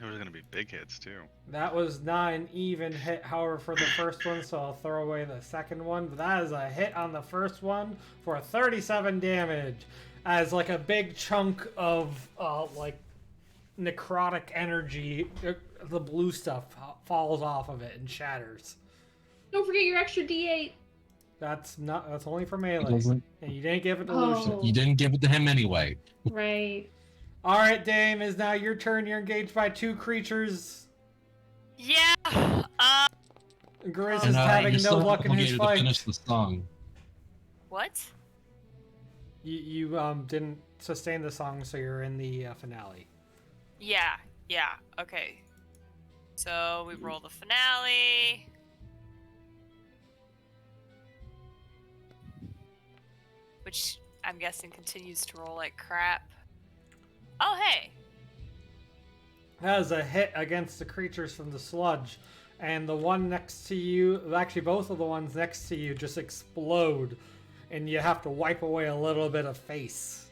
Those are gonna be big hits too. That was not an even hit, however, for the first one, so I'll throw away the second one. But that is a hit on the first one for 37 damage, as like a big chunk of like necrotic energy, the blue stuff falls off of it and shatters. Don't forget your extra D8. That's only for He melee, doesn't- and you didn't give it to Oh. Lucian. You didn't give it to him anyway. Right. All right, Dame, is now your turn. You're engaged by two creatures. Yeah. Grizz is And having you no still luck in his obligated to fight. finish the song. What? You didn't sustain the song, so you're in the finale. Yeah. Okay. So we roll the finale. Which I'm guessing continues to roll like crap. Oh, hey. That is a hit against the creatures from the sludge. And the one next to you, actually both of the ones next to you just explode. And you have to wipe away a little bit of face.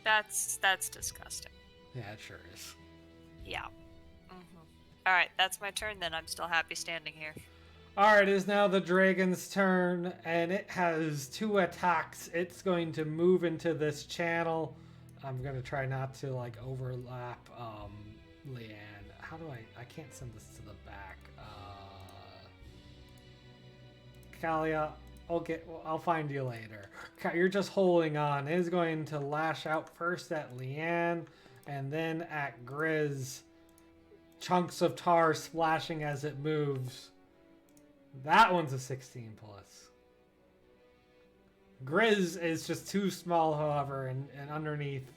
That's disgusting. Yeah, it sure is. Yeah. Alright, that's my turn then. I'm still happy standing here. Alright, it is now the dragon's turn, and it has 2 attacks. It's going to move into this channel. I'm going to try not to, like, overlap Leanne. How do I can't send this to the back. Kalia, I'll find you later. You're just holding on. It is going to lash out first at Leanne, and then at Grizz. Chunks of tar splashing as it moves. That one's a 16 plus. Grizz is just too small, however, and underneath.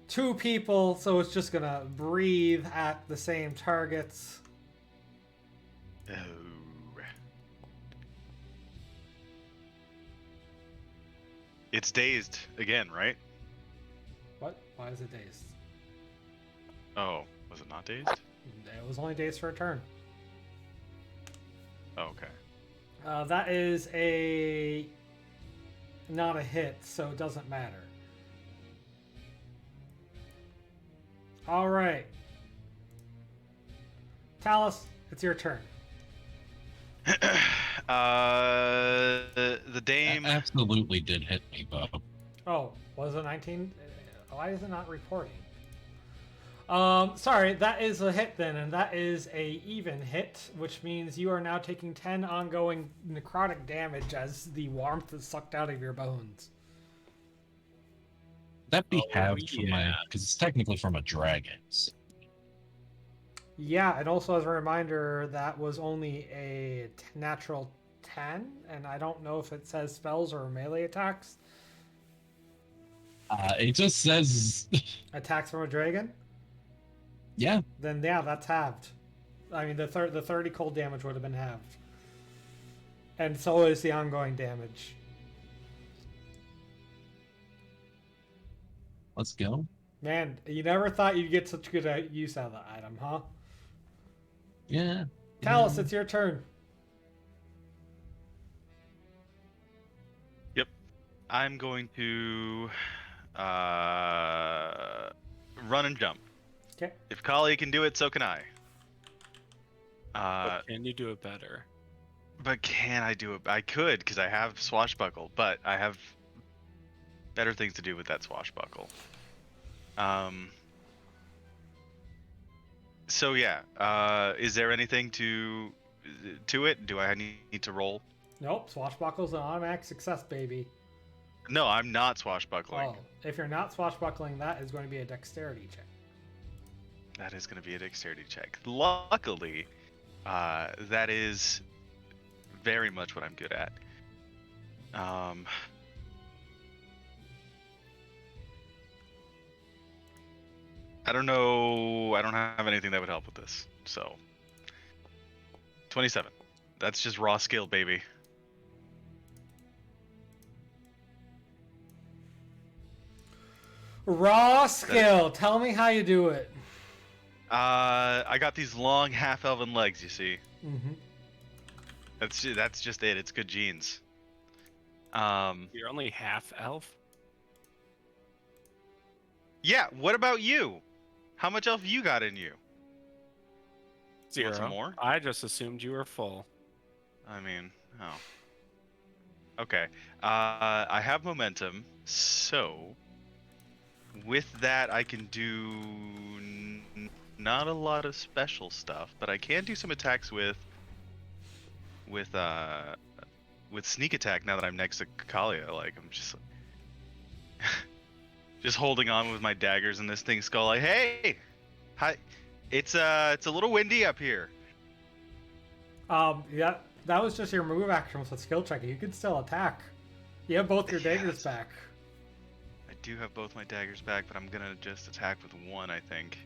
Two people, so it's just gonna breathe at the same targets. Oh. It's dazed again, right? What? Why is it dazed? Oh, was it not dazed? It was only dazed for a turn. Oh, okay. That is not a hit, so it doesn't matter. All right. Talus, it's your turn. The dame. Absolutely did hit me, Bob. Oh, was it 19? Why is it not reporting? Sorry, that is a hit then, and that is a even hit, which means you are now taking 10 ongoing necrotic damage as the warmth is sucked out of your bones. That be Oh, halved from my, yeah. because it's technically from a dragon. So Yeah, and also as a reminder, that was only a natural 10, and I don't know if it says spells or melee attacks. it just says, Attacks from a dragon? yeah, Then yeah, that's halved. I mean, the 30 cold damage would have been halved. And so is the ongoing damage. let's go. Man, you never thought you'd get such good use out of the item, huh? Yeah. Talus, yeah. it's your turn. Yep. I'm going to run and jump. Okay. If Kali can do it, so can I. But can you do it better? But can I do it? I could, because I have swashbuckle, but I have better things to do with that swashbuckle. So yeah, is there anything to it? Do I need to roll? Nope, swashbuckle's an automatic success, baby. No, I'm not swashbuckling. Oh, if you're not swashbuckling, that is going to be a dexterity check. That is going to be a dexterity check. Luckily, that is very much what I'm good at. I don't know. I don't have anything that would help with this. So, 27. That's just raw skill, baby. Raw skill. Tell me how you do it. I got these long half-elven legs. You see, Mm-hmm. that's just it. It's good genes. You're only half elf? Yeah. What about you? How much elf you got in you? You 0. want some more? I just assumed you were full. I mean, oh. Okay. I have momentum, so with that I can do not a lot of special stuff, but I can do some attacks with sneak attack now that I'm next to Kalia. Like I'm just just holding on with my daggers in this thing's skull. Like, hey, hi, it's a little windy up here. Yeah, that was just your move action with a skill check. You can still attack. You have both your daggers Yes. back. I do have both my daggers back, but I'm gonna just attack with one, I think.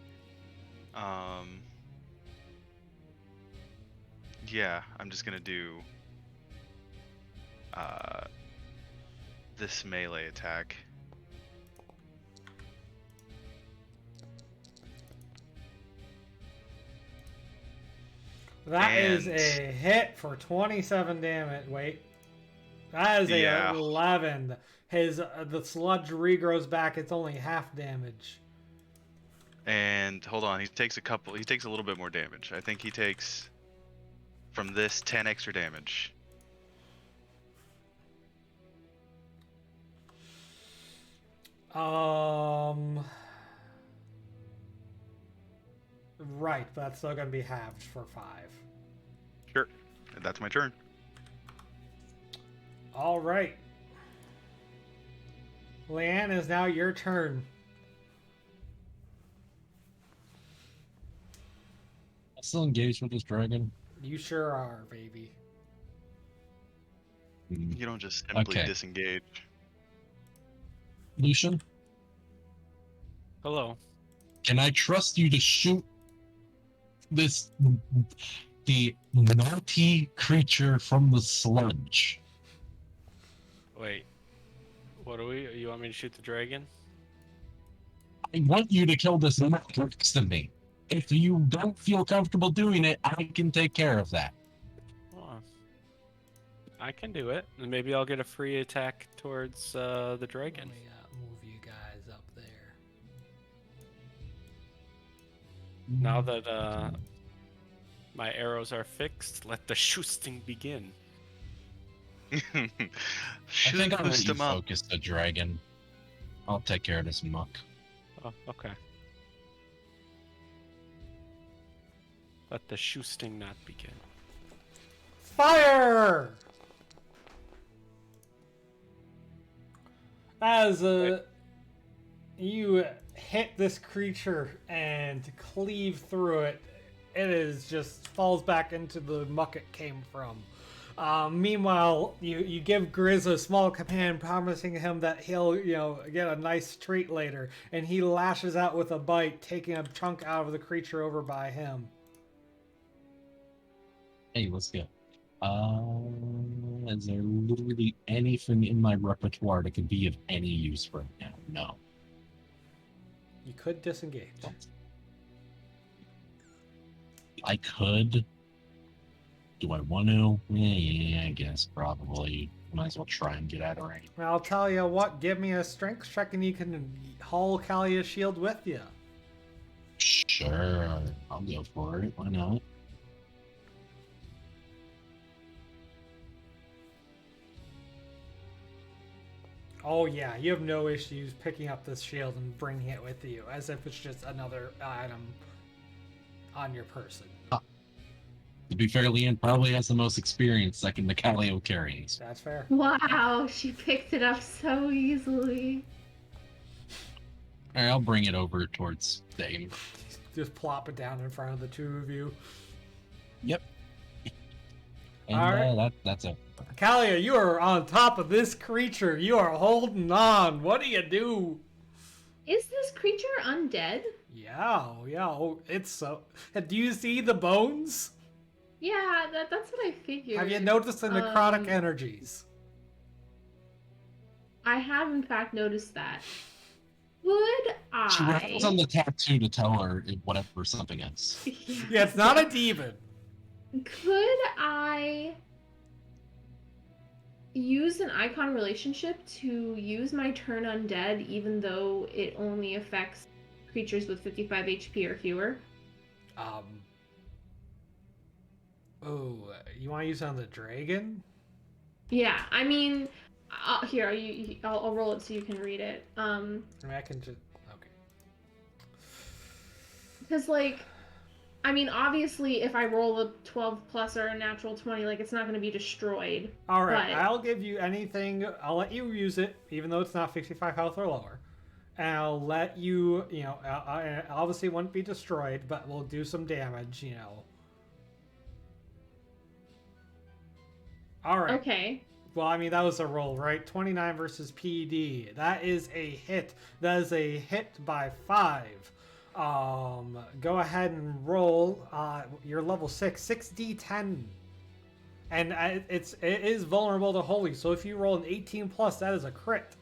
Yeah, I'm just gonna do this melee attack. That is And- a hit for 27 damage. Wait. That is a Yeah. 11. The sludge regrows back. It's only half damage. And hold on, he takes a little bit more damage. I think he takes from this 10 extra damage. Right, but that's still going to be halved for 5. Sure. And that's my turn. All right. Leanne, is now your turn. Still engaged with this dragon. You sure are, baby. You don't just simply Okay. disengage. Lucian, Hello. can I trust you to shoot the naughty creature from the sludge? Wait. What do we? You want me to shoot the dragon? I want you to kill this next to me. If you don't feel comfortable doing it, I can take care of that. Oh, I can do it. And maybe I'll get a free attack towards the Let dragon. me move you guys up there. Now that my arrows are fixed, let the shooting begin. I Shoot think I'll let you him up. focus the dragon. I'll take care of this muck. Oh, okay. Let the shoosting not begin. Fire! As you hit this creature and cleave through it, it is just falls back into the muck it came from. Meanwhile, you give Grizz a small command, promising him that he'll, get a nice treat later, and he lashes out with a bite, taking a chunk out of the creature over by him. Hey, let's go. Is there literally anything in my repertoire that could be of any use right now? No. You could disengage. I could. Do I want to? Yeah, I guess probably. Might as well try and get out of range. I'll tell you what, give me a strength check and you can haul Kalia's shield with you. Sure, I'll go for it. Why not? Oh yeah, you have no issues picking up this shield and bringing it with you, as if it's just another item on your person. To be fair, Leanne probably has the most experience second to Calio carrying. That's fair. Wow, she picked it up so easily. Alright, I'll bring it over towards Dame. Just plop it down in front of the two of you. Yep. And Alright. that's it. Kalia, you are on top of this creature. You are holding on. What do you do? Is this creature undead? Yeah, oh, it's so... Do you see the bones? Yeah, that's what I figured. Have you noticed the necrotic energies? I have in fact noticed that. Could She I? rattles on the tattoo to tell her whatever something is. Yeah, it's not a demon. Could I use an icon relationship to use my turn undead even though it only affects creatures with 55 HP or fewer? Oh, you want to use it on the dragon? Yeah, I mean, I'll roll it so you can read it. I mean, I can just... Okay. Because, obviously, if I roll a 12 plus or a natural 20, it's not going to be destroyed. Alright, but... I'll give you anything. I'll let you use it, even though it's not 55 health or lower. And I'll let you, obviously it won't be destroyed, but we'll do some damage, Alright. Okay. Well, I mean, that was a roll, right? 29 versus PD. That is a hit. That is a hit by 5. Go ahead and roll. You're level 6. 6d10. And it is vulnerable to holy, so if you roll an 18 plus, that is a crit.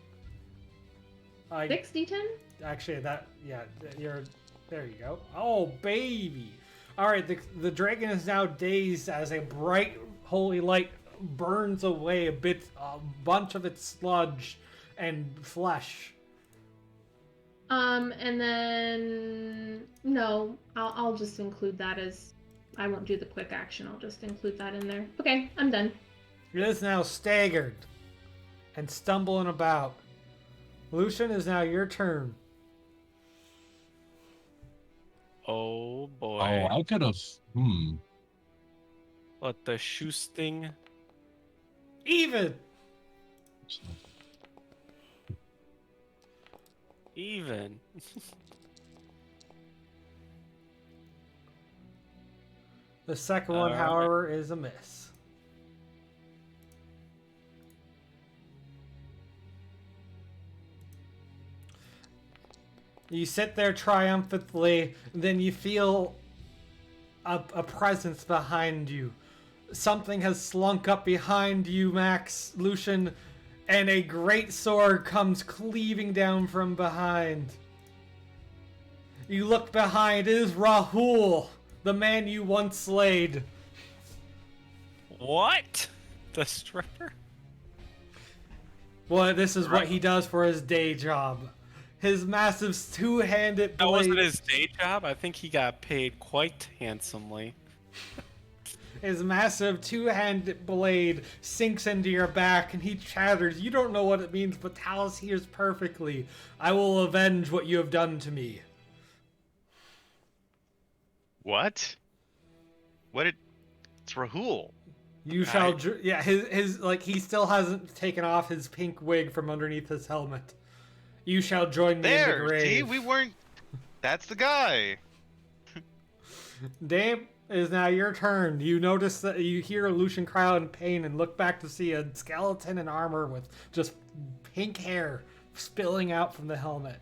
6d10? Actually, there you go. Oh, baby. Alright, the dragon is now dazed as a bright holy light burns away a bunch of its sludge and flesh. And then no, I'll just include that as I won't do the quick action. I'll just include that in there. Okay, I'm done. It is now staggered and stumbling about. Lucian, is now your turn. Oh boy. Oh, I could have. Let the shoosting. Even. The second one, however, is a miss. You sit there triumphantly, then you feel a presence behind you. Something has slunk up behind you, Max, Lucian, and a great sword comes cleaving down from behind. You look behind, it is Rahul, the man you once slayed. What? The stripper? Well, this is what he does for his day job. His massive two-handed blade. That wasn't his day job? I think he got paid quite handsomely. his massive two-handed blade sinks into your back, and he chatters. You don't know what it means, but Talus hears perfectly. I will avenge what you have done to me. What? What did? It's Rahul. You shall, yeah. His like he still hasn't taken off his pink wig from underneath his helmet. You shall join me in the There. grave. See, we weren't. That's the guy. Dame, it is now your turn. You notice that you hear Lucian cry out in pain and look back to see a skeleton in armor with just pink hair spilling out from the helmet.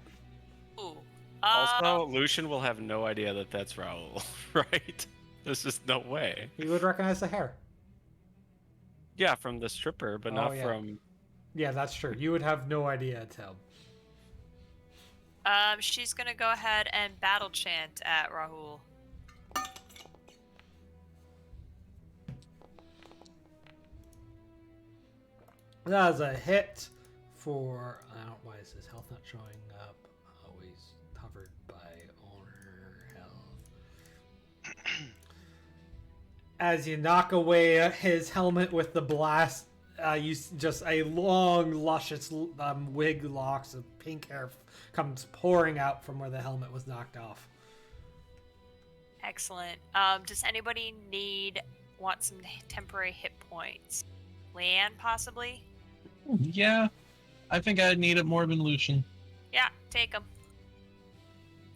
Ooh. Also, Lucian will have no idea that that's Raul, right? There's just no way. You would recognize the hair. Yeah, from the stripper, but Oh, not yeah. from... Yeah, that's true. You would have no idea it's him. She's gonna go ahead and battle chant at Rahul. That is a hit for... why is his health not showing up? Always covered by owner health. As you knock away his helmet with the blast, you just a long, luscious wig locks of pink hair comes pouring out from where the helmet was knocked off. Excellent. Does anybody want some temporary hit points? Leanne, possibly? Yeah, I think I need it more than Lucian. Yeah, take them.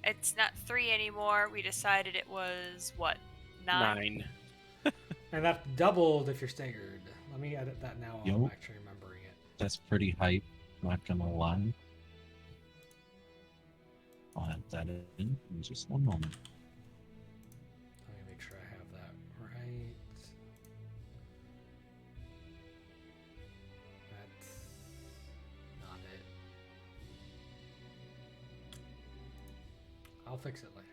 It's not 3 anymore. We decided it was, what, 9? 9. And that's doubled if you're staggered. Let me edit that now while I'm Yup. actually remembering it. That's pretty hype, not gonna lie. I'll add that in just one moment. Let me make sure I have that right. That's not it. I'll fix it later.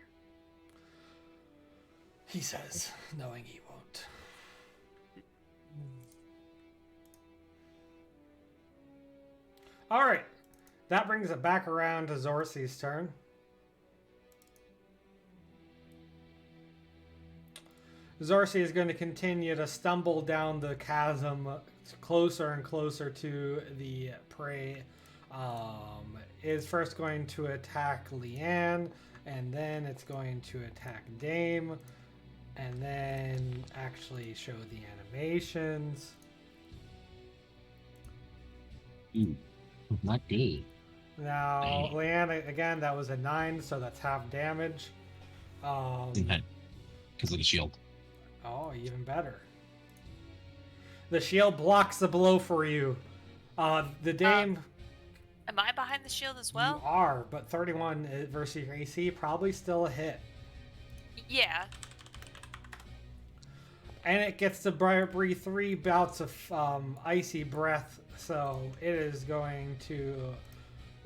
He says, knowing he won't. All right. That brings it back around to Xorsi's turn. Xorsi is going to continue to stumble down the chasm closer and closer to the prey. Is first going to attack Leanne, and then it's going to attack Dame, and then actually show the animations. Ooh, not good. Now, Dang. Leanne, again, that was a 9, so that's half damage. Because of the shield. Oh, even better. The shield blocks the blow for you. The Dame, Am I behind the shield as well? you are, but 31 versus your AC, probably still a hit. Yeah. And it gets to breathe 3 bouts of icy breath, so it is going to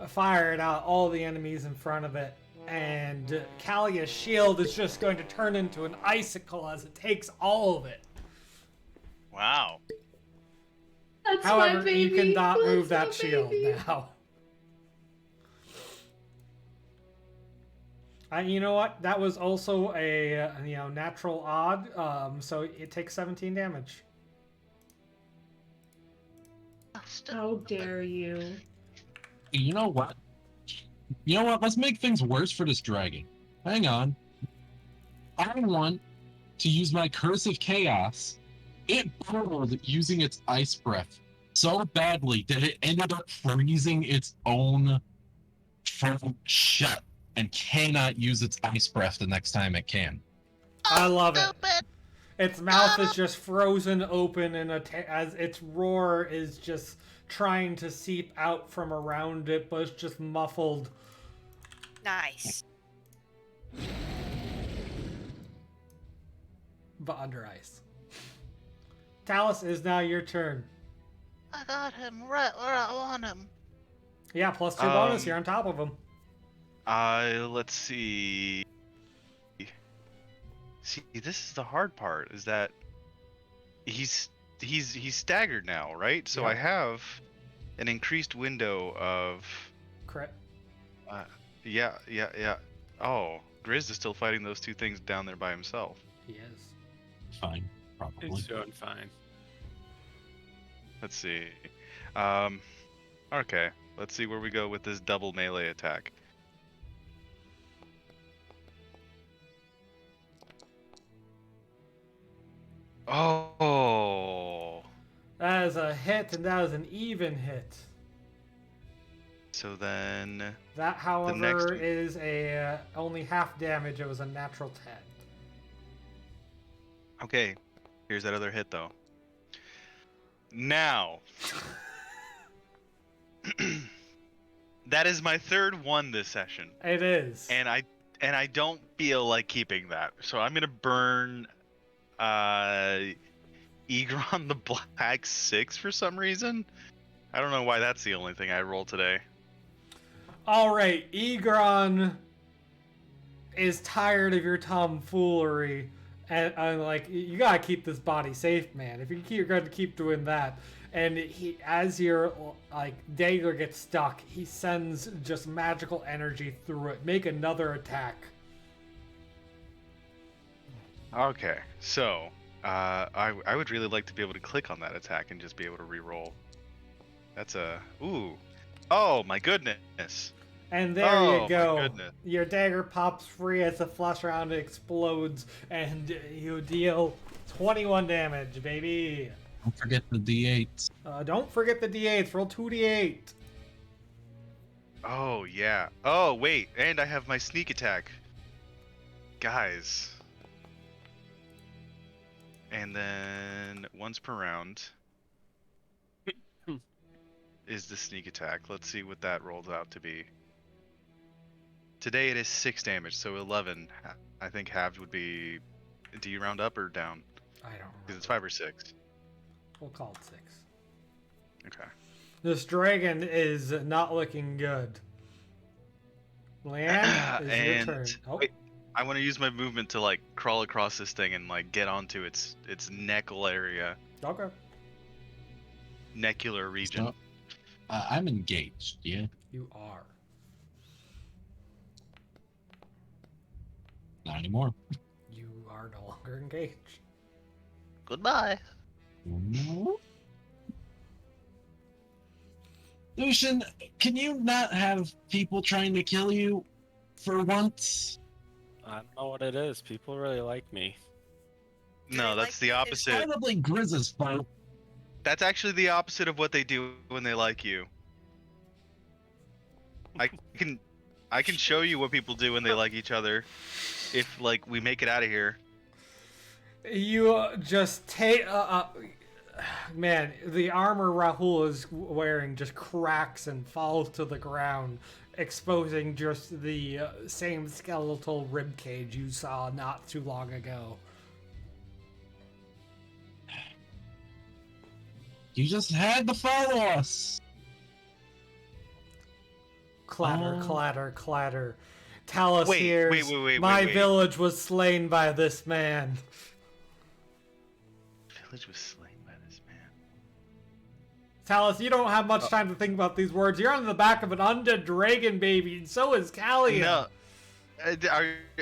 fire it out all the enemies in front of it. And Kalia's shield is just going to turn into an icicle as it takes all of it. Wow. That's my However, baby. you cannot That's move that my shield baby. now. You know what? That was also a natural odd, so it takes 17 damage. How dare you? You know what? You know what? Let's make things worse for this dragon. Hang on. I want to use my Curse of Chaos. It burrowed using its ice breath so badly that it ended up freezing its own throat shut and cannot use its ice breath the next time it can. I love it. Stupid. Its mouth is just frozen open, and as its roar is just trying to seep out from around it, but it's just muffled. Nice. But under ice. Talus, is now your turn. I got him right where I want him. Yeah, plus 2 bonus, you're on top of him. Let's see. See, this is the hard part. Is that he's staggered now, right? So Yeah. I have an increased window of. Crit. Yeah. Oh, Grizz is still fighting those 2 things down there by himself. He is. Fine. Probably. He's doing fine. Let's see. Okay. Let's see where we go with this double melee attack. Oh. That is a hit, and that is an even hit. So then, That, next however, one- is a only half damage. It was a natural 10. okay. Here's that other hit though. Now. That is my third one this session. It is. And I don't feel like keeping that. So I'm gonna burn Egron the Black 6 for some reason. I don't know why that's the only thing I roll today. All right, Egron is tired of your tomfoolery, and like, you gotta keep this body safe, man. If you're going to keep doing that, and he, as your like dagger gets stuck, he sends just magical energy through it. Make another attack. Okay, so I would really like to be able to click on that attack and just be able to re-roll. That's a oh my goodness. And there Oh, you my go. goodness. Your dagger pops free as the flesh round explodes, and you deal 21 damage, baby. Don't forget the D8s. Don't forget the D8s. Roll 2d8. Oh yeah. Oh wait, and I have my sneak attack. Guys. And then once per round is the sneak attack. Let's see what that rolls out to be. Today it is 6 damage, so 11. I think halved would be. Do you round up or down? I don't Because know. it's 5 or 6. We'll call it 6. Okay. This dragon is not looking good. Leanne, is your And turn. Oh, wait, I want to use my movement to like crawl across this thing and like get onto its neckle area, okay. necular region. So, I'm engaged, yeah? You are. Not anymore. You are no longer engaged. Goodbye. Lucian, can you not have people trying to kill you for once? I don't know what it is. People really like me. No, Really that's the like it. It's opposite. probably Grizz's fault. That's actually the opposite of what they do when they like you. I can show you what people do when they like each other. If like we make it out of here. You just take. Man, the armor Rahul is wearing just cracks and falls to the ground, exposing just the same skeletal ribcage you saw not too long ago. You just had to follow us. Clatter, Oh. clatter, clatter. Talus Wait, hears, wait, my wait. village was slain by this man. Village was slain by this man. Talus, you don't have much time to think about these words. You're on the back of an undead dragon, baby, and so is Callia. No.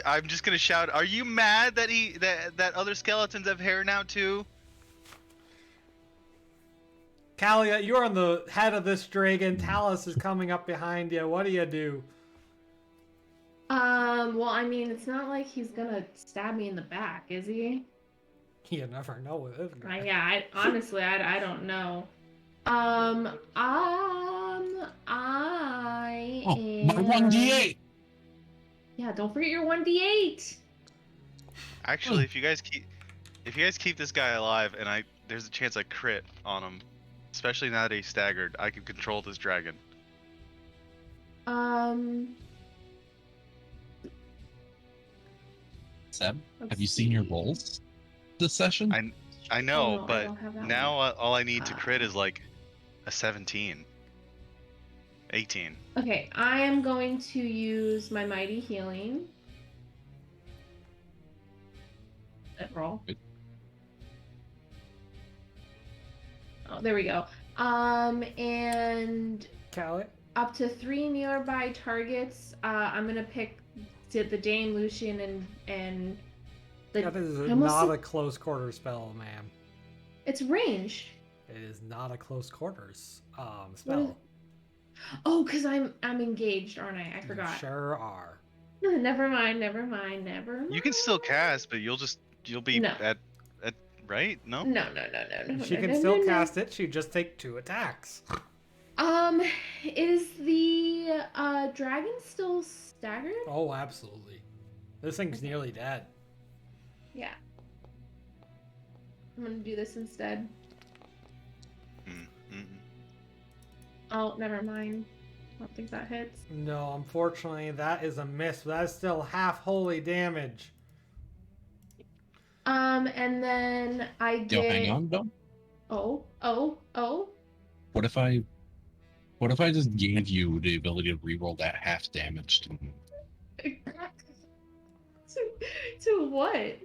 I'm just gonna shout. Are you mad that that other skeletons have hair now too? Callia, you're on the head of this dragon. Talus is coming up behind you. What do you do? Well, I mean, it's not like he's gonna stab me in the back, is he? You never know with this guy. Yeah, honestly, I don't know. I Oh, am... my 1d8. Yeah, don't forget your 1d8. Actually, if you guys keep this guy alive, and there's a chance I crit on him, especially now that he's staggered, I can control this dragon. Seb, Let's have you seen your see. rolls this session? I know, no, I but don't have that now one. all I need to crit is like a 17. 18. Okay, I am going to use my mighty healing. Roll. Good. Oh, there we go. And Callia? up to 3 nearby targets. I'm gonna pick the Dame, Lucian, and That is I almost not said- a close quarter spell, ma'am. It's range. It is not a close quarters What is- spell. Oh, because I'm engaged, aren't I? I You forgot. sure are. Never mind. Never mind. Never mind. You can still cast, but you'll be No. at right? No. No. She no, can no, still no, no. cast it. She just take 2 attacks. Is the dragon still staggered? Oh, absolutely. This thing's nearly dead. Yeah. I'm gonna do this instead. Mm-mm. Oh, never mind. I don't think that hits. No, unfortunately, that is a miss. That's still half holy damage. And then I Yo, get. hang on, though. Oh. What if I just gave you the ability to reroll that half damage to me? to what?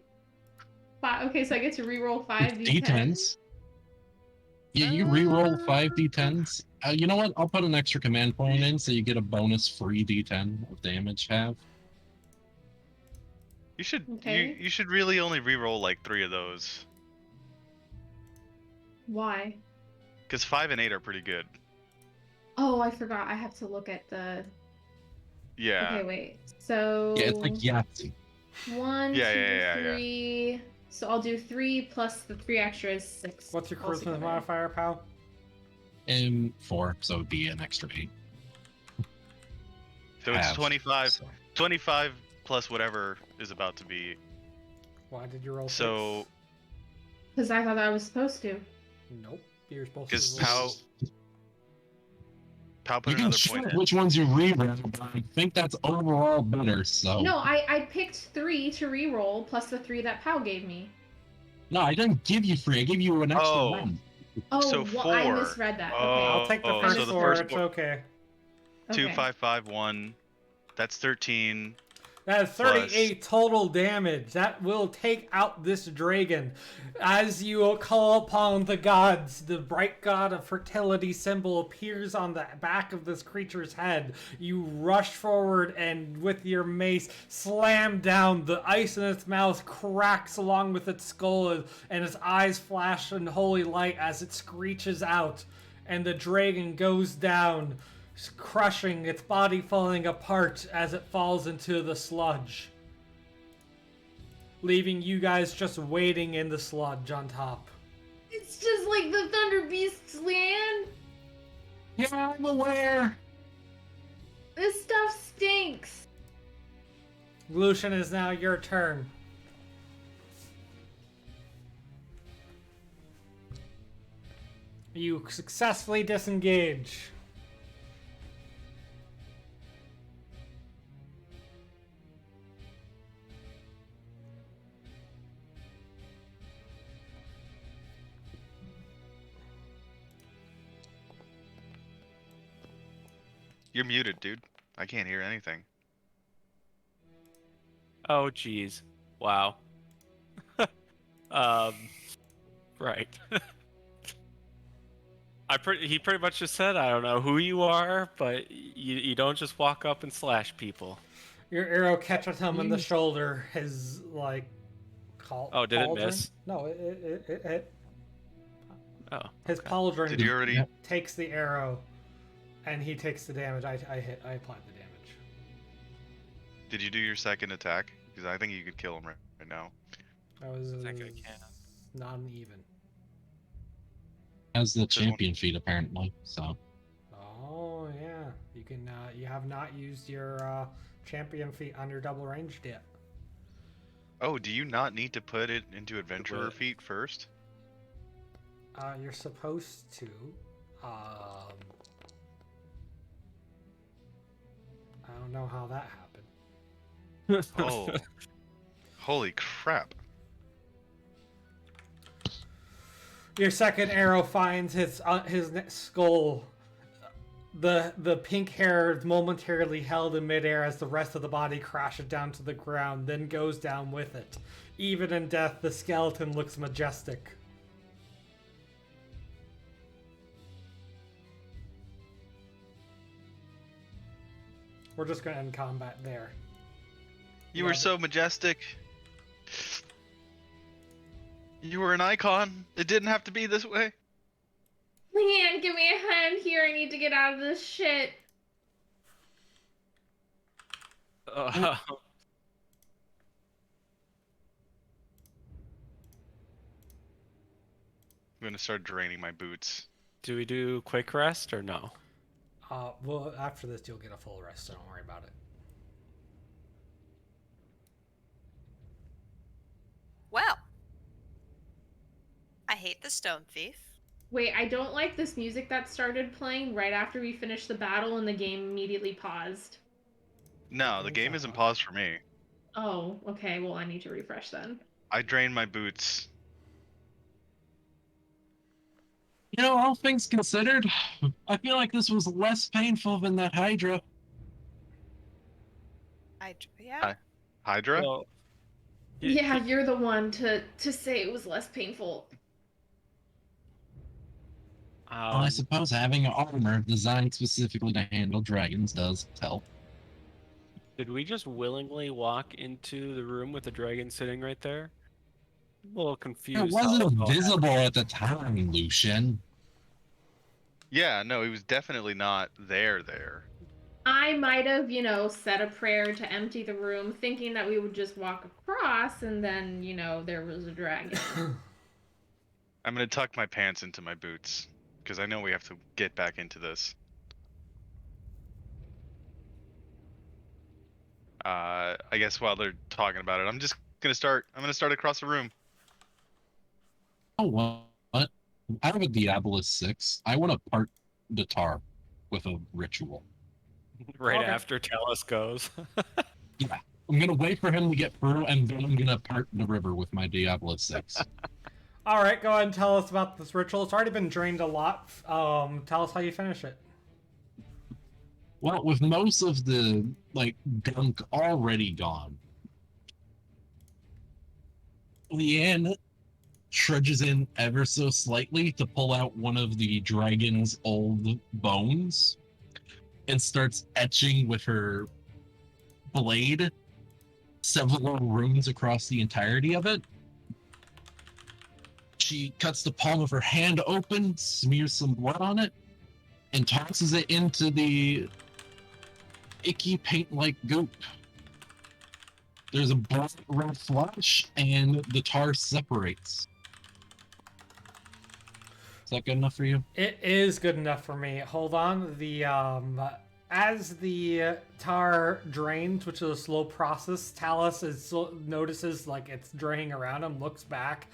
Okay, so I get to reroll 5 It's d10s. D10s. Yeah, you reroll 5 D10s. You know what? I'll put an extra command point in so you get a bonus free D10 of damage half. You should Okay. you should really only reroll like 3 of those, Why? because 5 and 8 are pretty good. Oh, I forgot. I have to look at the. Yeah. Okay, wait. So. Yeah, it's like Yahtzee. 1, Yeah, 2, yeah. 3. So I'll do 3 plus the 3 extra is 6. What's your charisma altogether. modifier, pal? 4, so it'd be an extra 8. So it's Half, 25. so. 25 plus whatever is about to be. Why did you roll So 6? Because I thought I was supposed to. Nope. You're supposed because to roll. Pal put You can another choose point in. which ones you reroll, but I think that's overall better, so. No, I picked 3 to reroll plus the 3 that Pow gave me. No, I didn't give you free. I gave you an extra Oh. one. Oh, So well, I 4. misread that. Oh, Okay. I'll take the oh, first so the 4. first It's 4 okay. 2, Okay. 5, 5, 1. That's 13. That's 38 total damage. That will take out this dragon. As you call upon the gods, the bright god of fertility symbol appears on the back of this creature's head. You rush forward and with your mace slam down. The ice in its mouth cracks along with its skull and its eyes flash in holy light as it screeches out. And the dragon goes down, crushing, its body falling apart as it falls into the sludge, leaving you guys just waiting in the sludge on top. It's just like the Thunder Beast's land. Yeah, I'm aware. This stuff stinks. Lucian, is now your turn. You successfully disengage. You're muted, dude. I can't hear anything. Oh, geez. Wow. Right. He pretty much just said, I don't know who you are, but you don't just walk up and slash people. Your arrow catches him in the shoulder. His Oh, did it miss? No, it Oh. his okay. pauldron Did you already? takes the arrow, and he takes the damage. I applied the damage. Did you do your second attack? Because I think you could kill him right now. That was I think I can. not an even. As the Just one- champion feat, apparently. So. Oh yeah, you can. You have not used your champion feat on your double ranged yet. Oh, do you not need to put it into adventurer What? feat first? You're supposed to. I don't know how that happened. Oh, holy crap! Your second arrow finds his skull. The pink hair is momentarily held in midair as the rest of the body crashes down to the ground, then goes down with it. Even in death, the skeleton looks majestic. We're just gonna end combat there. You were Love it. so majestic. You were an icon. It didn't have to be this way. Leanne, give me a hand here. I need to get out of this shit. Uh, I'm gonna start draining my boots. do we do quick rest or no? Well, after this, you'll get a full rest, so don't worry about it. Well, I hate the Stone Thief. Wait, I don't like this music that started playing right after we finished the battle and the game immediately paused. No, the game isn't paused for me. Oh, okay. Well, I need to refresh then. I drained my boots. You know, all things considered, I feel like this was less painful than that Hydra. Yeah. Hydra? Well, Yeah, you're the one to say it was less painful. Well, I suppose having an armor designed specifically to handle dragons does help. did we just willingly walk into the room with the dragon sitting right there? I'm a little confused. It wasn't how that visible at the time, Lucian. Yeah, no, he was definitely not there. I might have, said a prayer to empty the room, thinking that we would just walk across and then, there was a dragon. I'm gonna tuck my pants into my boots because I know we have to get back into this. I guess while they're talking about it, I'm gonna start across the room. Oh, what? I have a Diabolus 6. I want to part the tar with a ritual. right Okay. after Talus goes. Yeah. I'm going to wait for him to get through, and then I'm going to part the river with my Diabolus 6. All right, go ahead and tell us about this ritual. It's already been drained a lot. Tell us how you finish it. Well, with most of the, gunk already gone, Leanne trudges in ever so slightly to pull out one of the dragon's old bones and starts etching with her blade several runes across the entirety of it. She cuts the palm of her hand open, smears some blood on it, and tosses it into the icky paint-like goop. There's a bright red flash, and the tar separates. Is that good enough for you? It is good enough for me. Hold on. As the tar drains, which is a slow process, Talus notices it's draining around him, looks back,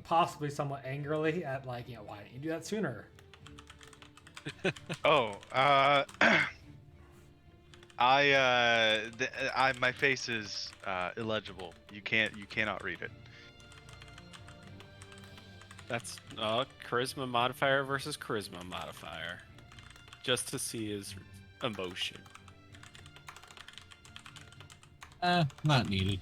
possibly somewhat angrily at why didn't you do that sooner? Oh, my face is illegible. You cannot read it. That's charisma modifier versus charisma modifier. Just to see his emotion. Not needed.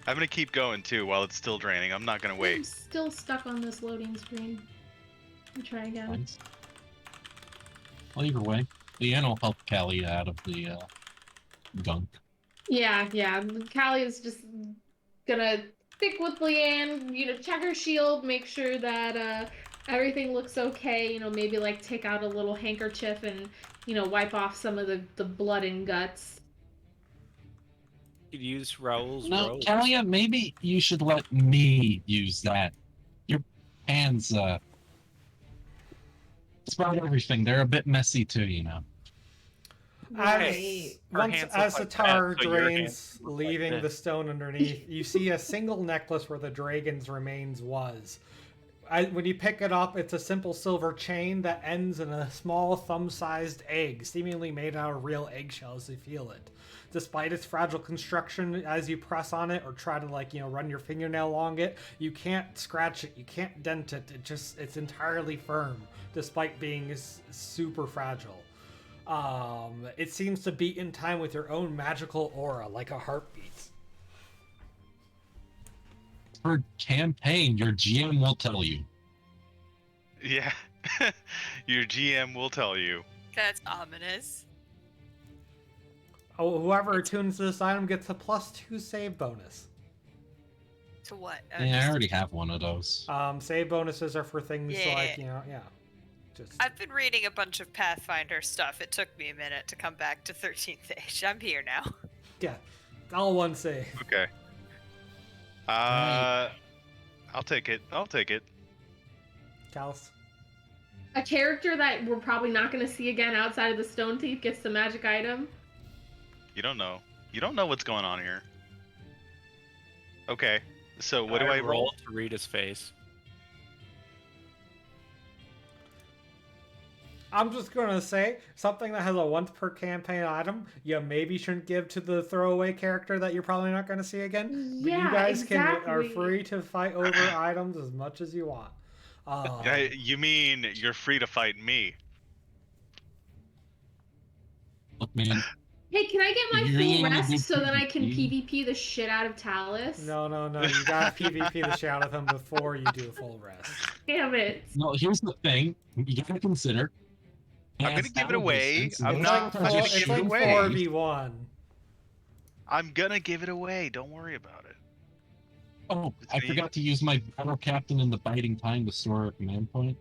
I'm gonna keep going too while it's still draining. I'm not gonna I'm wait. still stuck on this loading screen. Let me try again. Thanks. Well, either way, Leanne will help Callie out of the gunk. Yeah. Callie is just gonna stick with Leanne, check her shield, make sure that everything looks okay, maybe take out a little handkerchief and, wipe off some of the blood and guts. You'd use Raoul's No, robe. Callie, maybe you should let me use that. Your hands, spread everything. They're a bit messy too, Right. As the tar so your drains, hands look like leaving the this. stone underneath, you see a single necklace where the dragon's remains was. When you pick it up, it's a simple silver chain that ends in a small thumb-sized egg, seemingly made out of real eggshells. You feel it. Despite its fragile construction, as you press on it or try to run your fingernail along it, you can't scratch it, you can't dent it. It's entirely firm, despite being super fragile. It seems to beat in time with your own magical aura, like a heartbeat. For campaign, your GM will tell you. Yeah, your GM will tell you. That's ominous. Oh, whoever attunes this item gets a +2 save bonus. To what? Yeah, I already have one of those. Save bonuses are for things like, Yeah. Just I've been reading a bunch of Pathfinder stuff. It took me a minute to come back to 13th Age. I'm here now. yeah, all one save. Okay. Right. I'll take it. Callus. A character that we're probably not going to see again outside of the Stone Thief gets the magic item. You don't know. You don't know what's going on here. Okay. So what do I roll? to read his face? I'm just gonna say something that has a once per campaign item. You maybe shouldn't give to the throwaway character that you're probably not gonna see again. But Yeah, you guys are exactly. free to fight over items as much as you want. You mean you're free to fight me? Look, man. Hey, can I get my You're full really gonna rest do so that I can PvP? PvP the shit out of Talus? No. You gotta PvP the shit out of him before you do a full rest. Damn it. No, here's the thing. You gotta consider. I'm gonna give it away. I'm It's not like gonna it's give like it away. 4v1. I'm gonna give it away. Don't worry about it. Oh, It's I me. forgot to use my battle captain in the biting time to store a command point.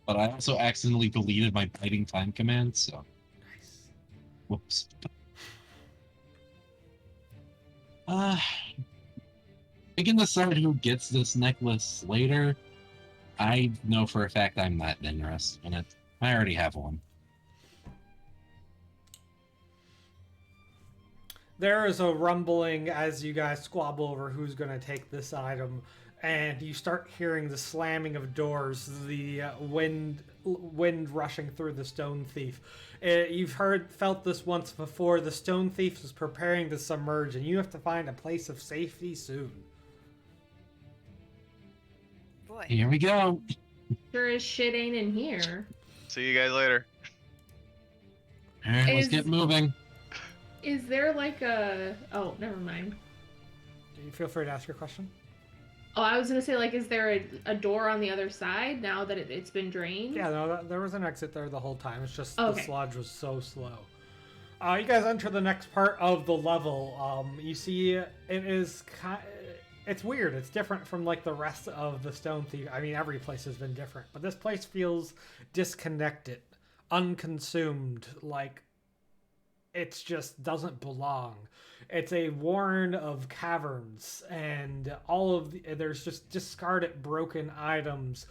But I also accidentally deleted my biting time command, so Nice. whoops. We can decide who gets this necklace later. I know for a fact I'm not interested in it. I already have one. There is a rumbling as you guys squabble over who's going to take this item, and you start hearing the slamming of doors, the wind rushing through the Stone Thief. You've felt this once before. The Stone Thief is preparing to submerge, and you have to find a place of safety soon. Boy. Here we go. Sure as shit ain't in here. See you guys later. All right, let's Is- get moving. Is there like a... Oh, never mind. You feel free to ask your question. Oh, I was gonna say, like, is there a door on the other side now that it's been drained? Yeah, no, there was an exit there the whole time. It's just Okay. the sludge was so slow. You guys enter the next part of the level. You see, it's weird. It's different from like the rest of the Stone Thief. I mean, every place has been different, but this place feels disconnected, unconsumed, like it just doesn't belong. It's a warren of caverns, and there's just discarded, broken items,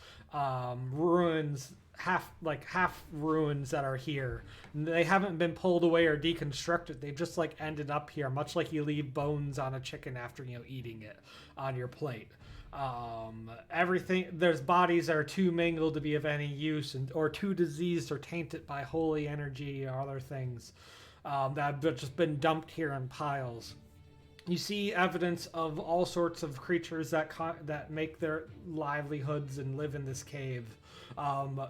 ruins, half ruins that are here. They haven't been pulled away or deconstructed. They've just like ended up here, much like you leave bones on a chicken after eating it on your plate. There's bodies that are too mangled to be of any use, or too diseased or tainted by holy energy or other things that have just been dumped here in piles. You see evidence of all sorts of creatures that make their livelihoods and live in this cave.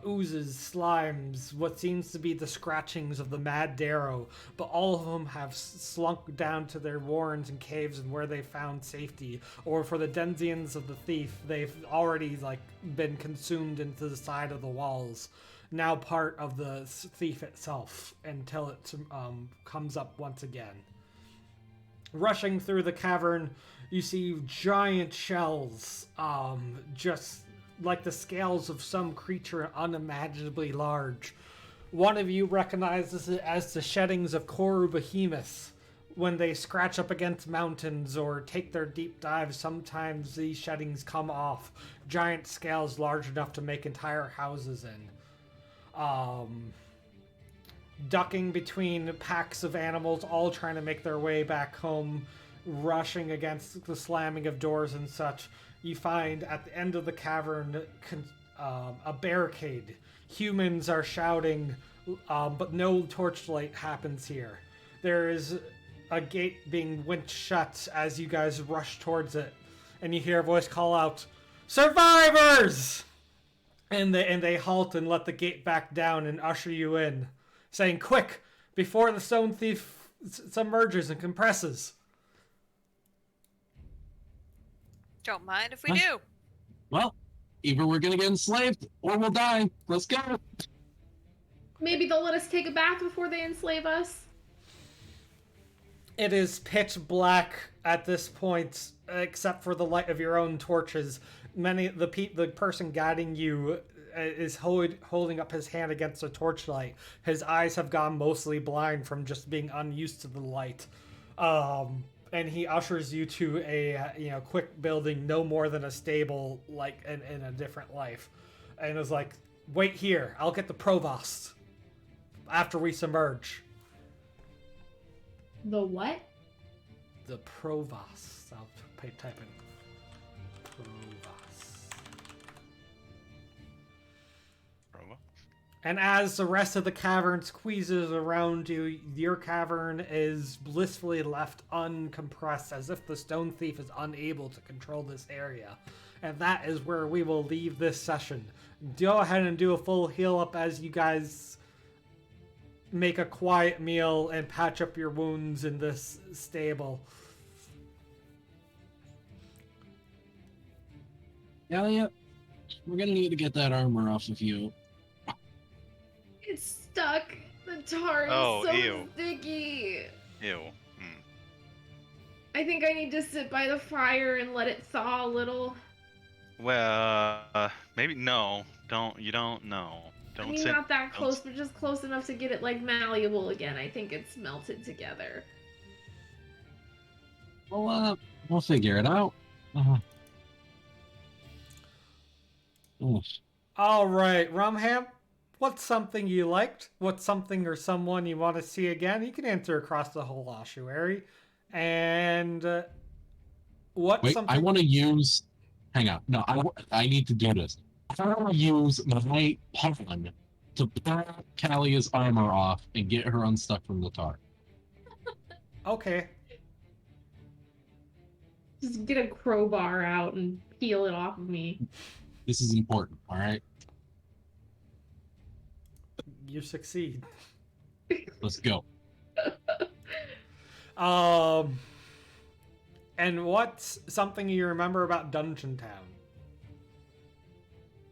Oozes, slimes, what seems to be the scratchings of the mad Darrow, but all of them have slunk down to their warrens and caves and where they found safety. Or for the denizens of the thief, they've already been consumed into the side of the walls, now part of the thief itself, until it comes up once again. Rushing through the cavern, you see giant shells, just like the scales of some creature unimaginably large. One of you recognizes it as the sheddings of Koru behemoths. When they scratch up against mountains or take their deep dives, sometimes these sheddings come off. Giant scales large enough to make entire houses in. Ducking between packs of animals, all trying to make their way back home, rushing against the slamming of doors and such. You find at the end of the cavern a barricade. Humans are shouting, but no torchlight happens here. There is a gate being winched shut as you guys rush towards it, and you hear a voice call out, "Survivors!" And they halt and let the gate back down and usher you in, saying, "Quick, before the Stone Thief submerges and compresses." Don't mind if we do. Well, either we're gonna get enslaved or we'll die. Let's go. Maybe they'll let us take a bath before they enslave us. It is pitch black At this point, except for the light of your own torches, the person guiding you is holding up his hand against a torchlight. His eyes have gone mostly blind from just being unused to the light. And he ushers you to a quick building, no more than a stable, like in a different life, and is like, "Wait here. I'll get the provost after we submerge." The what? The provost. I'll type in provost. And as the rest of the cavern squeezes around you, your cavern is blissfully left uncompressed, as if the stone thief is unable to control this area. And that is where we will leave this session. Go ahead and do a full heal up as you guys make a quiet meal and patch up your wounds in this stable. Elliot, we're gonna need to get that armor off of you. It's stuck. The tar is Oh, so ew. sticky. Ew. I think I need to sit by the fire and let it thaw a little. Well, maybe no. You don't know. I Don't mean, sit. not that don't close, but just close enough to get it like malleable again. I think it's melted together. Well, we'll figure it out. Oof. All right, Rumham, what's something you liked? What's something or someone you want to see again? You can answer across the whole ossuary. And what's Wait, something... I want to use... Hang on. No, I need to do this. I want to use my pawn to pull Callia's armor off and get her unstuck from the tar. Okay. Just get a crowbar out and peel it off of me. This is important, all right? You succeed. Let's go. And what's something you remember about Dungeon Town?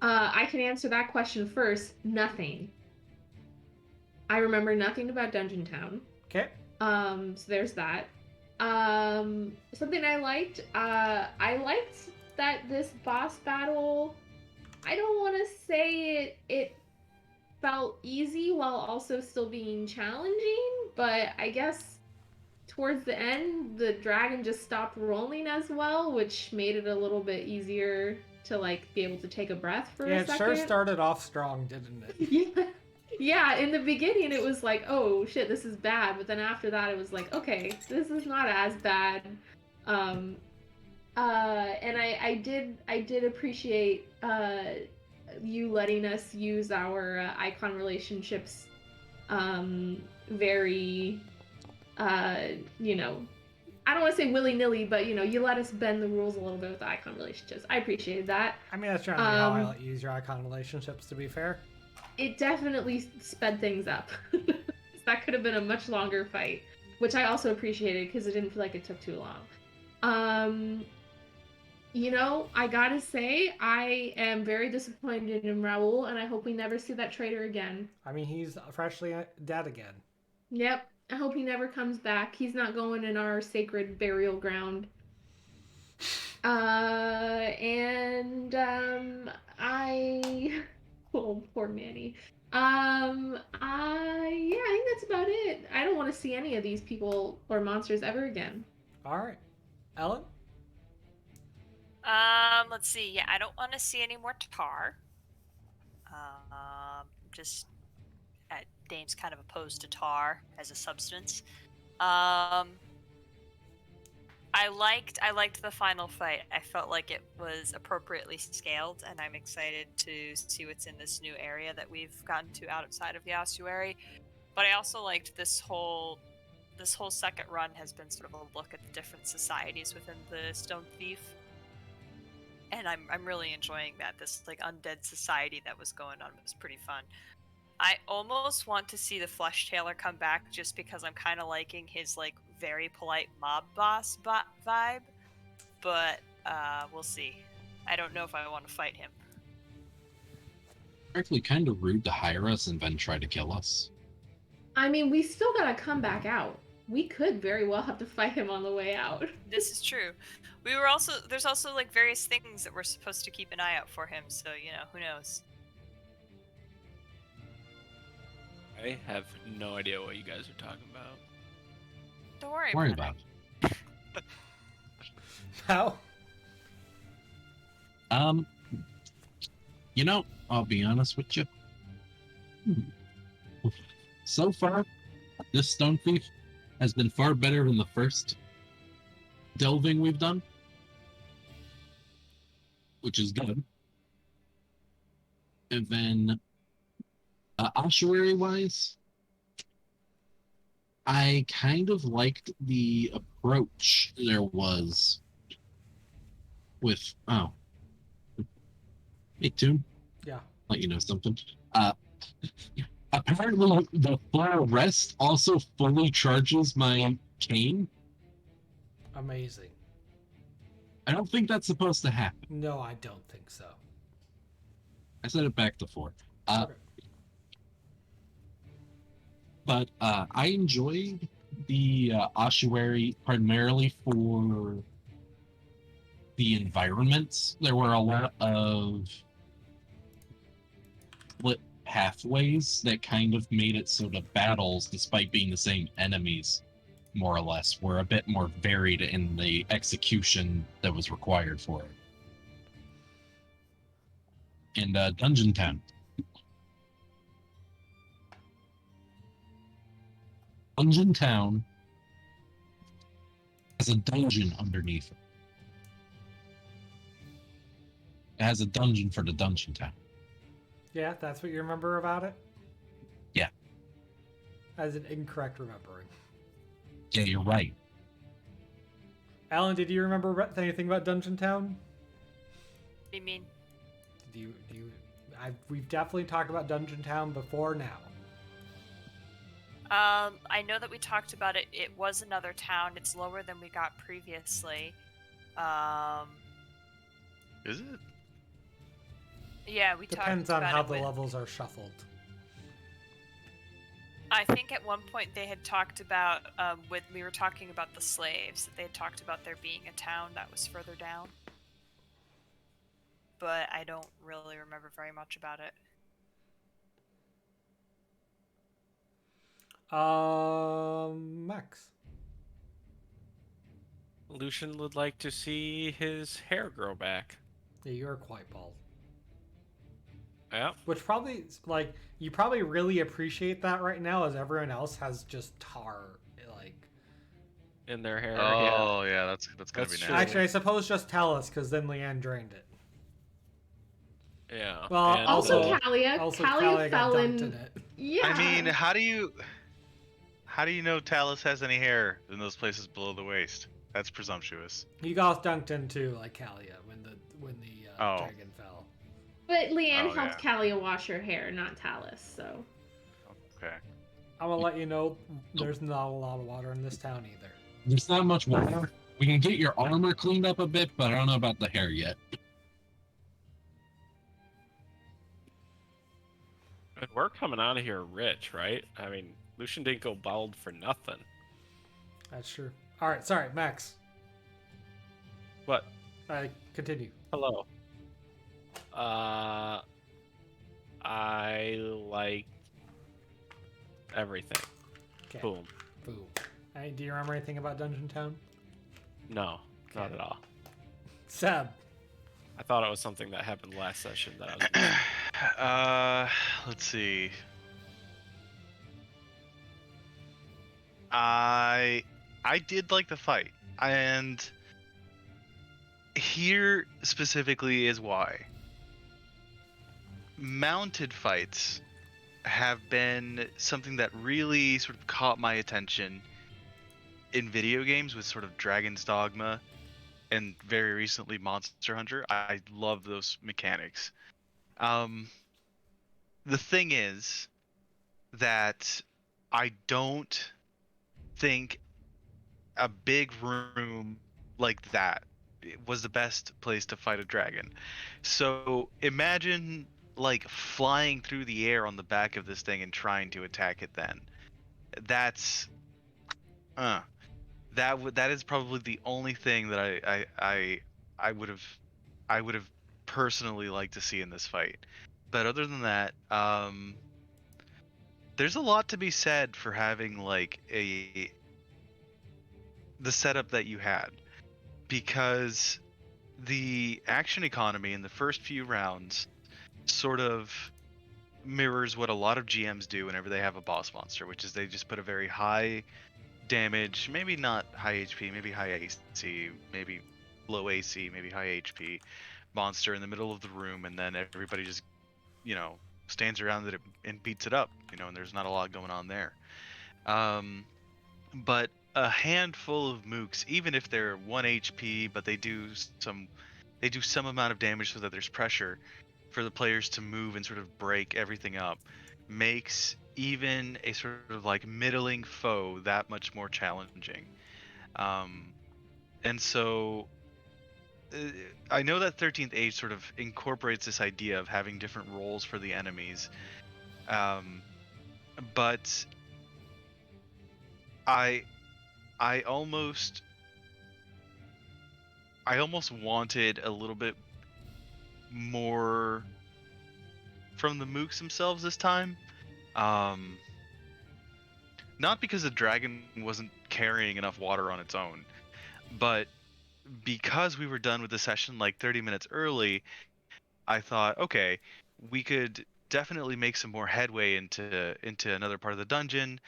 I can answer that question first. Nothing. I remember nothing about Dungeon Town. Okay. So there's that. Something I liked. I liked that this boss battle. I don't want to say it felt easy while also still being challenging, but I guess towards the end the dragon just stopped rolling as well, which made it a little bit easier to like be able to take a breath for a second. Yeah, it sure started off strong, didn't it? Yeah, in the beginning it was like, oh shit, this is bad, but then after that it was like, okay, this is not as bad. And I did appreciate you letting us use our icon relationships very I don't want to say willy-nilly, but you let us bend the rules a little bit with the icon relationships. I appreciated that. I mean, that's generally how I let you use your icon relationships, to be fair. It definitely sped things up. That could have been a much longer fight, which I also appreciated because it didn't feel like it took too long. I gotta say, I am very disappointed in Raoul, and I hope we never see that traitor again. I mean, he's freshly dead again. Yep. I hope he never comes back. He's not going in our sacred burial ground. Oh, poor Manny. I think that's about it. I don't want to see any of these people or monsters ever again. All right. Ellen? Let's see. Yeah, I don't want to see any more tar. Dame's kind of opposed to tar as a substance. I liked the final fight. I felt like it was appropriately scaled, and I'm excited to see what's in this new area that we've gotten to outside of the ossuary. But I also liked this whole second run has been sort of a look at the different societies within the Stone Thief. And I'm really enjoying that. This like undead society that was going on was pretty fun. I almost want to see the Flesh Tailor come back just because I'm kind of liking his like very polite mob boss vibe, but we'll see. I don't know if I want to fight him. Actually, kind of rude to hire us and then try to kill us. I mean, we still gotta come back out. we could very well have to fight him on the way out. This is true. There's also like various things that we're supposed to keep an eye out for him, so who knows. I have no idea what you guys are talking about. Don't worry, Worry about about it. it. How? I'll be honest with you. So far, this Stone Thief has been far better than the first delving we've done, which is good. And then, ossuary-wise, I kind of liked the approach there was with. Oh. Hey, Toon. Yeah. Let you know something. Apparently, the Flower Rest also fully charges my cane. Amazing. I don't think that's supposed to happen. No, I don't think so. I set it back to 4. Okay. But I enjoyed the ossuary primarily for the environments. There were a lot of split pathways that kind of made it so the battles, despite being the same enemies, more or less, were a bit more varied in the execution that was required for it. And Dungeon Town. Dungeon Town has a dungeon underneath it. It has a dungeon for the Dungeon Town. Yeah, that's what you remember about it? Yeah. As an incorrect remembering. Yeah, you're right. Alan, did you remember anything about Dungeon Town? What do you mean? We've definitely talked about Dungeon Town before now. I know that we talked about it. It was another town. It's lower than we got previously. Is it? Yeah, we Depends talked on about how it the with- levels are shuffled. I think at one point they had talked about, when we were talking about the slaves, that they had talked about there being a town that was further down. But I don't really remember very much about it. Max. Lucian would like to see his hair grow back. Yeah, you're quite bald. Yeah. Which probably, like, you probably really appreciate that right now, as everyone else has just tar, like. In their hair. Oh yeah, that's gonna That's be true. nasty. Actually, I suppose just tell us, because then Leanne drained it. Yeah. Well, And, Also, Also- Kalia. Also, Kalia got fell dunked in. in it. Yeah. I mean, how do you know Talus has any hair in those places below the waist? That's presumptuous. You got dunked in too, like Kalia, when the Oh. dragon fell. But Leanne Oh, helped Kalia wash her hair, not Talus. So Okay. I'm gonna let you know, there's not a lot of water in this town either. There's not much water. We can get your armor cleaned up a bit, but I don't know about the hair yet. And we're coming out of here rich, right? I mean, Lucian didn't go bald for nothing. That's true. All right, sorry, Max. What? Continue. Hello. I like everything. Okay. Boom. Boom. Hey, do you remember anything about Dungeon Town? No, not at all. Seb. I thought it was something that happened last session that I was missing. Let's see. I did like the fight, and here specifically is why. Mounted fights have been something that really sort of caught my attention in video games with sort of Dragon's Dogma and very recently Monster Hunter. I love those mechanics. The thing is that I don't think a big room like that was the best place to fight a dragon. So imagine like flying through the air on the back of this thing and trying to attack it then. That's that is probably the only thing that I would have personally liked to see in this fight. But other than that, there's a lot to be said for having like the setup that you had, because the action economy in the first few rounds sort of mirrors what a lot of GMs do whenever they have a boss monster, which is they just put a very high damage, maybe not high HP, maybe high AC, maybe low AC, maybe high HP monster in the middle of the room, and then everybody just, stands around it and beats it up, and there's not a lot going on there. But a handful of mooks, even if they're 1 HP, but they do some amount of damage so that there's pressure for the players to move and sort of break everything up, makes even a sort of like middling foe that much more challenging. And so I know that 13th Age sort of incorporates this idea of having different roles for the enemies, but I almost wanted a little bit more from the mooks themselves this time. Not because the dragon wasn't carrying enough water on its own, but because we were done with the session like 30 minutes early, I thought, okay, we could definitely make some more headway into another part of the dungeon,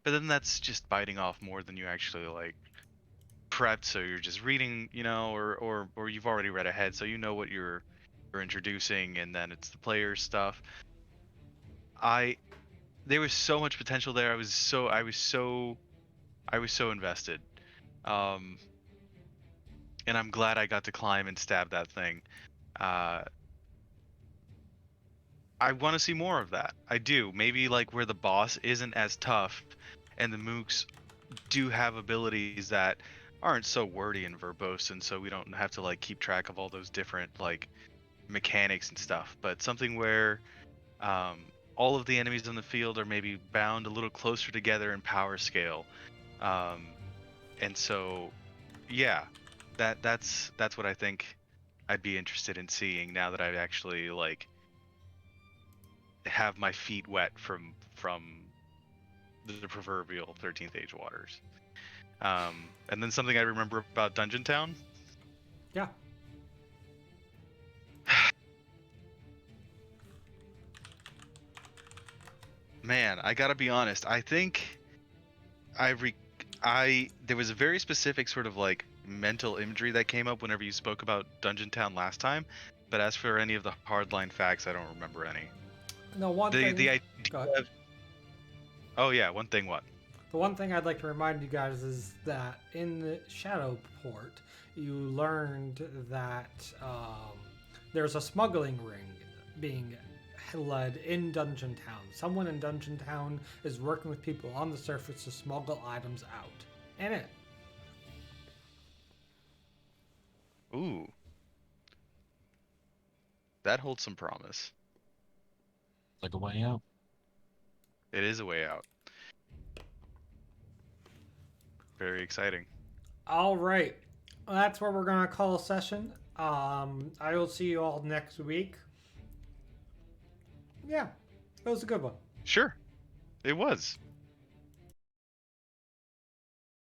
but then that's just biting off more than you actually like prepped, so you're just reading, or you've already read ahead, so you know what you're introducing, and then it's the player stuff. There was so much potential there. I was so invested. And I'm glad I got to climb and stab that thing. I want to see more of that. I do. Maybe like where the boss isn't as tough, and the mooks do have abilities that aren't so wordy and verbose, and so we don't have to like keep track of all those different like mechanics and stuff. But something where all of the enemies on the field are maybe bound a little closer together in power scale, and so yeah, that's what I think I'd be interested in seeing now that I actually like have my feet wet from the proverbial 13th Age waters. And then something I remember about Dungeon Town. Yeah. Man, I gotta be honest. I think there was a very specific sort of like mental imagery that came up whenever you spoke about Dungeon Town last time. But as for any of the hardline facts, I don't remember any. No, one thing. The idea Go ahead. of, oh yeah, one thing. What? The one thing I'd like to remind you guys is that in the Shadowport, you learned that there's a smuggling ring being led in Dungeon Town. Someone in Dungeon Town is working with people on the surface to smuggle items out. And it. Ooh. That holds some promise. Like a way out. It is a way out. Very exciting. All right. Well, that's where we're going to call a session. I will see you all next week. Yeah, it was a good one. Sure. It was.